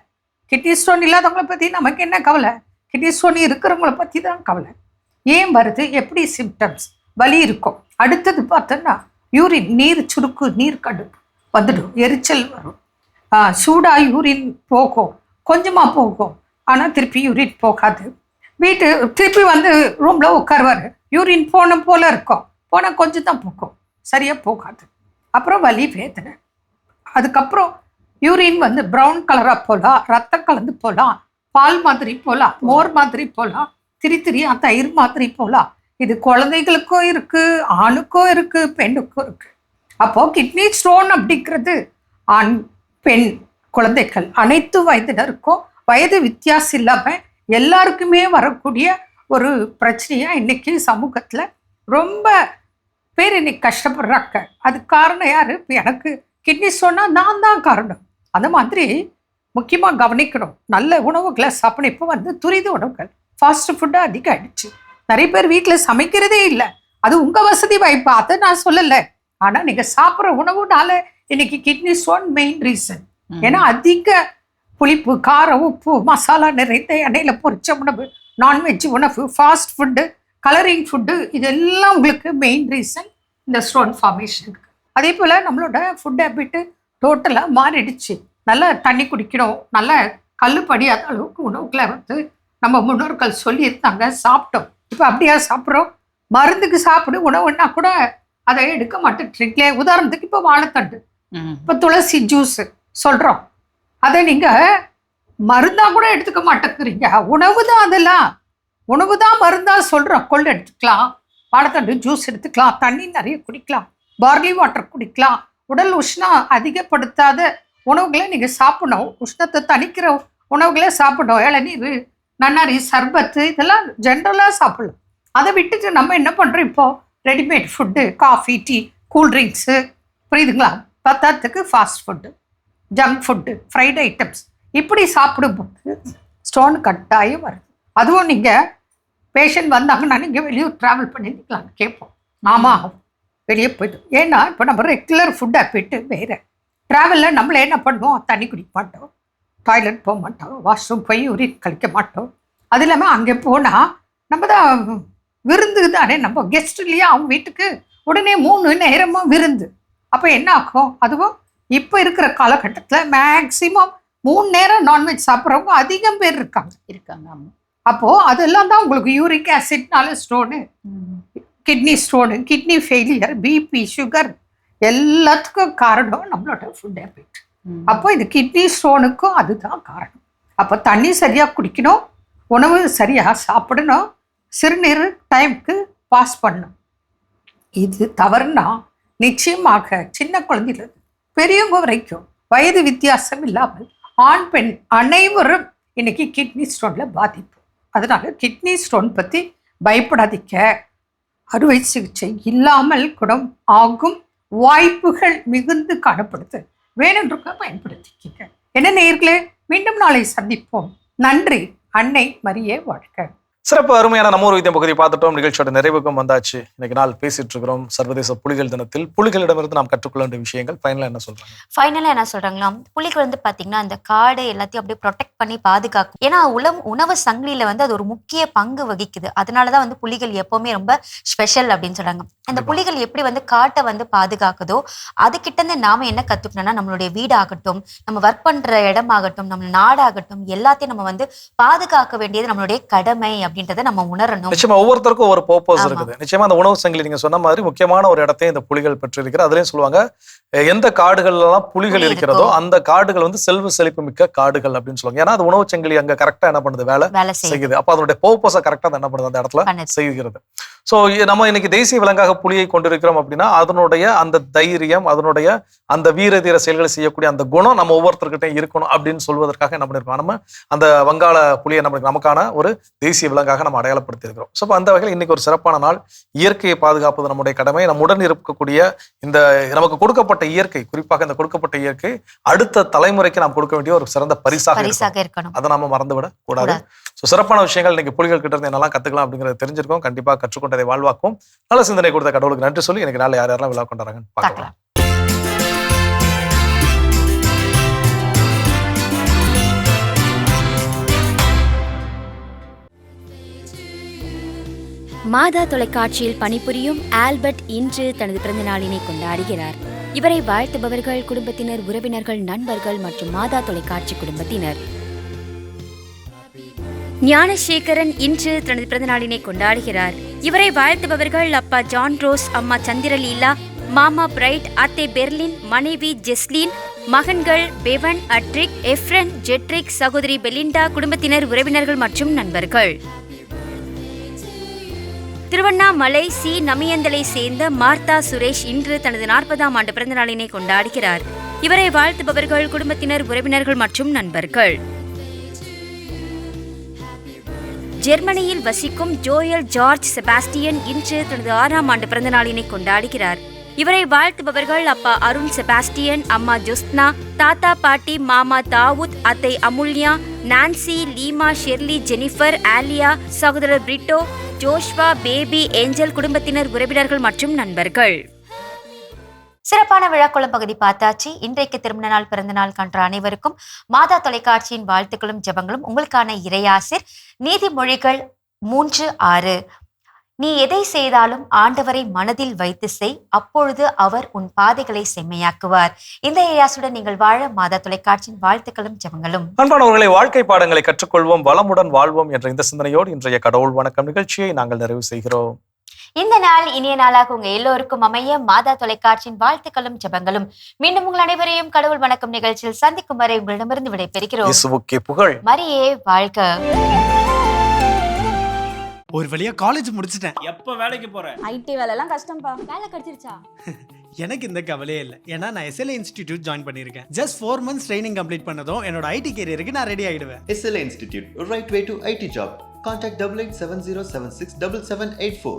[SPEAKER 15] கிட்னி ஸ்டோன் இல்லாதவங்கள பற்றி நமக்கு என்ன கவலை, கிட்னி ஸ்டோன் இருக்கிறவங்கள பற்றி தான் கவலை. ஏன் வருது, எப்படி சிம்டம்ஸ், வலி இருக்கும். அடுத்தது பார்த்தோன்னா யூரின், நீர் சுருக்கு, நீர் கடுப்பு வந்துடும், எரிச்சல் வரும், சூடாக யூரின் போகும், கொஞ்சமாக போகும், ஆனால் திருப்பி யூரின் போகாது. திருப்பி வந்து ரூமில் உட்காருவார், யூரின் போன போல் இருக்கும், போனால் கொஞ்சம் தான் போகும், சரியாக போகாது. அப்புறம் வலி, வேதனை. அதுக்கப்புறம் யூரின் வந்து ப்ரௌன் கலராக போகலாம், ரத்தம் கலந்து போகலாம், பால் மாதிரி போகலாம், மோர் மாதிரி போகலாம், திரியா தயிர் மாதிரி போகலாம். இது குழந்தைகளுக்கும் இருக்குது, ஆணுக்கும் இருக்குது, பெண்ணுக்கும் இருக்குது. அப்போது கிட்னி ஸ்டோன் அப்படிங்கிறது ஆண், பெண், குழந்தைகள் அனைத்து வயதினருக்கும் வயது வித்தியாசம் இல்லாமல் எல்லாருக்குமே வரக்கூடிய ஒரு பிரச்சனையாக இன்றைக்கி சமூகத்தில் ரொம்ப பேர் இன்னைக்கு கஷ்டப்படுறாங்க. அது காரணம் யார்? இப்போ எனக்கு கிட்னி ஸ்டோன்னா நான் தான் காரணம். அந்த மாதிரி முக்கியமாக கவனிக்கணும். நல்ல உணவுகளை சாப்பிடணும். இப்போ வந்து துரித உணவுகள், ஃபாஸ்ட் ஃபுட்டு அதிகம் ஆகிடுச்சு. நிறைய பேர் வீட்டில் சமைக்கிறதே இல்லை. அது உங்கள் வசதி வாய்ப்பு, அதை நான் சொல்லலை. ஆனால் நீங்கள் சாப்பிட்ற உணவுனால இன்னைக்கு கிட்னி ஸ்டோன் மெயின் ரீசன். ஏன்னா அதிக புளிப்பு, காரம், உப்பு, மசாலா நிறைந்த எண்ணெயில் பொரிச்ச உணவு, நான்வெஜ் உணவு, ஃபாஸ்ட் ஃபுட்டு, கலரிங் ஃபுட்டு, இதெல்லாம் உங்களுக்கு மெயின் ரீசன் இந்த ஸ்டோன் ஃபார்மேஷனுக்கு. அதே போல் நம்மளோட ஃபுட் ஹேபிட்டு டோட்டலாக மாறிடுச்சு. நல்லா தண்ணி குடிக்கணும், நல்லா கல் படியாத அளவுக்கு உணவுகளை வந்து நம்ம முன்னோர்கள் சொல்லியிருந்தாங்க, சாப்பிட்டோம். இப்போ அப்படியா சாப்பிட்றோம்? மருந்துக்கு சாப்பிடு உணவுன்னா கூட அதை எடுக்க மாட்டேன்றீங்களே. உதாரணத்துக்கு இப்போ வாழைத்தண்டு, இப்போ துளசி ஜூஸு சொல்கிறோம், அதை நீங்கள் மருந்தாக கூட எடுத்துக்க மாட்டேங்கிறீங்க. உணவு தான், அதெல்லாம் உணவு தான் மருந்தாக சொல்கிறோம். கொள்ளு எடுத்துக்கலாம், வாழைத்தண்டு ஜூஸ் எடுத்துக்கலாம், தண்ணி நிறைய குடிக்கலாம், பார்லி வாட்டர் குடிக்கலாம். உடல் உஷ்ணம் அதிகப்படுத்தாத உணவுகளை நீங்கள் சாப்பிடணும், உஷ்ணத்தை தணிக்கிற உணவுகளை சாப்பிடணும். இளநீர், நன்னாரி, சர்பத்து இதெல்லாம் ஜென்ரலாக சாப்பிடலாம். அதை விட்டுட்டு நம்ம என்ன பண்ணுறோம், இப்போது readymade food, coffee, tea, cool drinks, புரியுதுங்களா? பத்தாத்துக்கு fast food, junk food, fried items இப்படி சாப்பிடும்போது ஸ்டோன் கட்டாயம் வருது. அதுவும் நீங்கள் பேஷண்ட் வந்தாங்கன்னா நீங்கள் வெளியூர் ட்ராவல் பண்ணிருக்கலாம்னு கேட்போம். ஆமாம், வெளியே போய்ட்டு. ஏன்னா இப்போ நம்ம ரெகுலர் ஃபுட் ஹேபிட்டு வேறு. ட்ராவலில் நம்மள என்ன பண்ணுவோம், தண்ணி குடிக்க மாட்டோம், டாய்லெட் போக மாட்டோம், வாஷ்ரூம் போய் யூரின் கழிக்க மாட்டோம். அது இல்லாமல் அங்கே போனால் நம்ம தான் விருந்து தானே, நம்ம கெஸ்ட் இல்லையா அவங்க வீட்டுக்கு, உடனே 3 நேரமாக விருந்து. அப்போ என்ன ஆகும், அதுவும் இப்போ இருக்கிற காலகட்டத்தில் மேக்சிமம் 3 நேரம் நான்வெஜ் சாப்பிட்றவங்க அதிகம் பேர் இருக்காங்க. அப்போது அதெல்லாம் தான் உங்களுக்கு யூரிக் ஆசிட்னால stone, kidney stone, kidney failure, BP, sugar எல்லாத்துக்கும் காரணம் நம்மளோட ஃபுட் ஹேபிட். அப்போ இந்த கிட்னி ஸ்டோனுக்கும் அதுதான் காரணம். அப்போ தண்ணி சரியாக குடிக்கணும், உணவு சரியாக சாப்பிடணும், சிறுநீர் டைமுக்கு பாஸ் பண்ணணும். இது தவறுனா நிச்சயமாக சின்ன குழந்தையிலிருந்து பெரியவங்க வரைக்கும் வயது வித்தியாசம் இல்லாமல் ஆண் பெண் அனைவரும் இன்னைக்கு கிட்னி ஸ்டோனில் பாதிப்பு. அதனால கிட்னி ஸ்டோன் பற்றி பயப்படாதீங்க. அறுவை சிகிச்சை இல்லாமல் குணம் ஆகும் வாய்ப்புகள் மிகுந்து காணப்படுது. வேணுன்றக்க பயன்படுத்திக்கங்க. என்ன நேயர்களே, மீண்டும் நாளை சந்திப்போம். நன்றி. அன்னை மரியே வாழ்க.
[SPEAKER 6] சிறப்பு, அருமையான நம்ம ஒரு வைத்தியம் பகுதி பார்த்துட்டோம். நிகழ்ச்சியோட நிறைவுக்கும் வந்தாச்சு. இன்னைக்கு நாள் பேசிட்டு இருக்கிறோம் சர்வதேச புலிகள் தினத்தில். புலிகளிடமிருந்து நாம் கற்றுக்கொள்ள வேண்டிய விஷயங்கள் ஃபைனலாக என்ன சொல்றாங்க?
[SPEAKER 5] ஃபைனலாக என்ன சொல்றாங்களா, புலிகள் வந்து பார்த்தீங்கன்னா அந்த காடு எல்லாத்தையும் அப்படியே ப்ரொடெக்ட் பண்ணி பாதுகாக்கும். ஏன்னா உணவு சங்கிலியில் வந்து அது ஒரு முக்கிய பங்கு வகிக்குது. அதனால தான் வந்து புலிகள் எப்பவுமே ரொம்ப ஸ்பெஷல் அப்படின்னு சொல்றாங்க. அந்த புலிகள் எப்படி வந்து காட்டை வந்து பாதுகாக்குதோ அதுக்கிட்டேருந்து நாம என்ன கற்றுக்கணும்னா, நம்மளுடைய வீடாகட்டும், நம்ம ஒர்க் பண்ற இடமாகட்டும், நம்ம நாடாகட்டும், எல்லாத்தையும் நம்ம வந்து பாதுகாக்க வேண்டியது நம்மளுடைய கடமை அப்படின்றத நம்ம உணரணும்.
[SPEAKER 6] நிச்சயமா ஒவ்வொருத்தருக்கும் ஒரு பர்பஸ் இருக்குது. நிச்சயமா அந்த உணவு சங்கிலி நீங்க சொன்ன மாதிரி முக்கியமான ஒரு இடத்தையும் இந்த புலிகள் பெற்றிருக்கிற. அதுலயும் சொல்லுவாங்க, எந்த காடுகள் எல்லாம் புலிகள் இருக்கிறதோ அந்த காடுகள் வந்து செல்வ செழிப்பு மிக்க காடுகள் அப்படின்னு சொல்லுவாங்க. ஏன்னா அது உணவு சங்கிலி அங்க கரெக்டா என்ன பண்ணுது, வேலை செய்யுது. அப்ப அதனுடைய பர்பஸை கரெக்டா என்ன பண்ணுது, அந்த இடத்துல செய்கிறது. ஸோ நம்ம இன்னைக்கு தேசிய விலங்காக புலியை கொண்டிருக்கிறோம் அப்படின்னா அதனுடைய அந்த தைரியம், அதனுடைய அந்த வீர தீர செயல்களை செய்யக்கூடிய அந்த குணம் நம்ம ஒவ்வொருத்தர்கிட்ட இருக்கணும் அப்படின்னு சொல்வதற்காக என்ன பண்ணிருக்கோம், நம்ம அந்த வங்காள புலியை நமக்கான ஒரு தேசிய விலங்காக நம்ம அடையாளப்படுத்தி இருக்கிறோம். ஸோ அந்த வகையில் இன்னைக்கு ஒரு சிறப்பான நாள். இயற்கையை பாதுகாப்பது நம்முடைய கடமை. நம்முடன் இருக்கக்கூடிய இந்த நமக்கு கொடுக்கப்பட்ட இயற்கை, குறிப்பாக இந்த கொடுக்கப்பட்ட இயற்கை அடுத்த தலைமுறைக்கு நாம் கொடுக்க வேண்டிய ஒரு சிறந்த பரிசாக இருக்கணும். அதை நாம மறந்துவிட கூடாது. ஸோ சிறப்பான விஷயங்கள் இன்னைக்கு புலிகள் கிட்ட இருந்து என்னெல்லாம் கத்துக்கலாம் அப்படிங்கிறத தெரிஞ்சிருக்கோம். கண்டிப்பாக கற்றுக்கொண்டதை வாழ்வாக்கும். நல்ல சிந்தனை கொடுத்த கடவுளுக்கு நன்றி சொல்லி எனக்கு நாள் யாரெல்லாம் விழா கொண்டாடுறாங்கன்னு பார்க்கலாம்.
[SPEAKER 16] மாதா தொலைக்காட்சியில் பணிபுரியும் ஆல்பர்ட் இன்று தனது பிறந்த நாளினை கொண்டாடுகிறார். இவரை வாழ்த்துபவர்கள் குடும்பத்தினர், உறவினர்கள், நண்பர்கள் மற்றும் மாதா தொலைக்காட்சி குடும்பத்தினர். ஞானசேகரன் இன்று தனது பிறந்த நாளினை கொண்டாடுகிறார். இவரை வாழ்த்துபவர்கள் அப்பா ஜான் ரோஸ், அம்மா சந்திரலீலா, மாமா பிரைட், அத்தை பெர்லின், மனைவி ஜெஸ்லின், மகன்கள் பெவன், அட்ரிக், எஃப்ரன், ஜெட்ரிக், சகோதரி பெலிண்டா, குடும்பத்தினர், உறவினர்கள் மற்றும் நண்பர்கள். திருவண்ணாமலை சி நமியந்தலை சேர்ந்த மார்த்தா சுரேஷ் இன்று தனது 40ஆம் ஆண்டு பிறந்த நாளினை கொண்டாடுகிறார். இவரை வாழ்த்துபவர்கள் குடும்பத்தினர், உறவினர்கள் மற்றும் நண்பர்கள். ஜெர்மனியில் வசிக்கும் ஜோயல் ஜார்ஜ் செபாஸ்டியன் இன்று தனது 6ஆம் ஆண்டு பிறந்த நாளினை கொண்டாடுகிறார். இவரை வாழ்த்துபவர்கள் அப்பா அருண் செபாஸ்டியன், அம்மா ஜோஸ்னா, தாத்தா பாட்டி, மாமா தாவூத், அத்தை Amulya, Nancy, Leema, Shirley, Jennifer, Aliya, சகோதரர் பிரிட்டோ, ஜோஷ்வா, பேபி, ஏஞ்சல், குடும்பத்தினர், உறவினர்கள் மற்றும் நண்பர்கள்.
[SPEAKER 5] சிறப்பான விழாக்குளம் பகுதி பார்த்தாச்சு. இன்றைக்கு திருமண நாள், பிறந்த நாள் கன்ற அனைவருக்கும் மாதா தொலைக்காட்சியின் வாழ்த்துக்களும் ஜெபங்களும். உங்களுக்கான இறையாசிர் நீதிமொழிகள் 3:6. நீ எதை செய்தாலும் ஆண்டவரை மனதில் வைத்து செய், அப்பொழுது அவர் உன் பாதைகளை செம்மையாக்குவார். இந்த ஏயாசுடன் நீங்கள் வாழ மாதா தொலைக்காட்சியின் வாழ்த்துக்களும் ஜெபங்களும்.
[SPEAKER 6] அன்பானவர்களை, வாழ்க்கை பாடங்களை கற்றுக்கொள்வோம், வளமுடன் வாழ்வோம் என்ற இந்த சிந்தனையோடு இன்றைய கடவுள் வணக்கம் நிகழ்ச்சியை நாங்கள் நிறைவு செய்கிறோம்.
[SPEAKER 5] இந்த நாள் இனிய நாளாக உங்க எல்லோருக்கும் அமைய மாதா தொலைக்காட்சியின் வாழ்த்துக்களும் ஜெபங்களும். மீண்டும் உங்கள் அனைவரையும் கடவுள் வணக்கம் நிகழ்ச்சியில் சந்திக்கும் வரை உங்களிடமிருந்து விடைபெறுகிறோம்.
[SPEAKER 6] இயேசுவுக்கே புகழ்.
[SPEAKER 5] மரியே வாழ்க.
[SPEAKER 1] ஒரு வழியா காலேஜ் முடிச்சிட்டேன்.
[SPEAKER 3] எப்ப வேலைக்கு போற? ஐடி வேலை எல்லாம் கஷ்டம்பா. வேலை கிடைச்சிருச்சா?
[SPEAKER 1] எனக்கு இந்த கவலையே இல்லை, ஏன்னா நான் SLA இன்ஸ்டிடியூட் ஜாயின் பண்ணியிருக்கேன். ஜஸ்ட் 4 months ட்ரைனிங் கம்ப்ளீட் பண்ணதும் என்னோட ஐடி கேரியருக்கு நான் ரெடி ஆயிடுவேன்.
[SPEAKER 4] SLA Institute, right way to IT job. Contact 8870767784.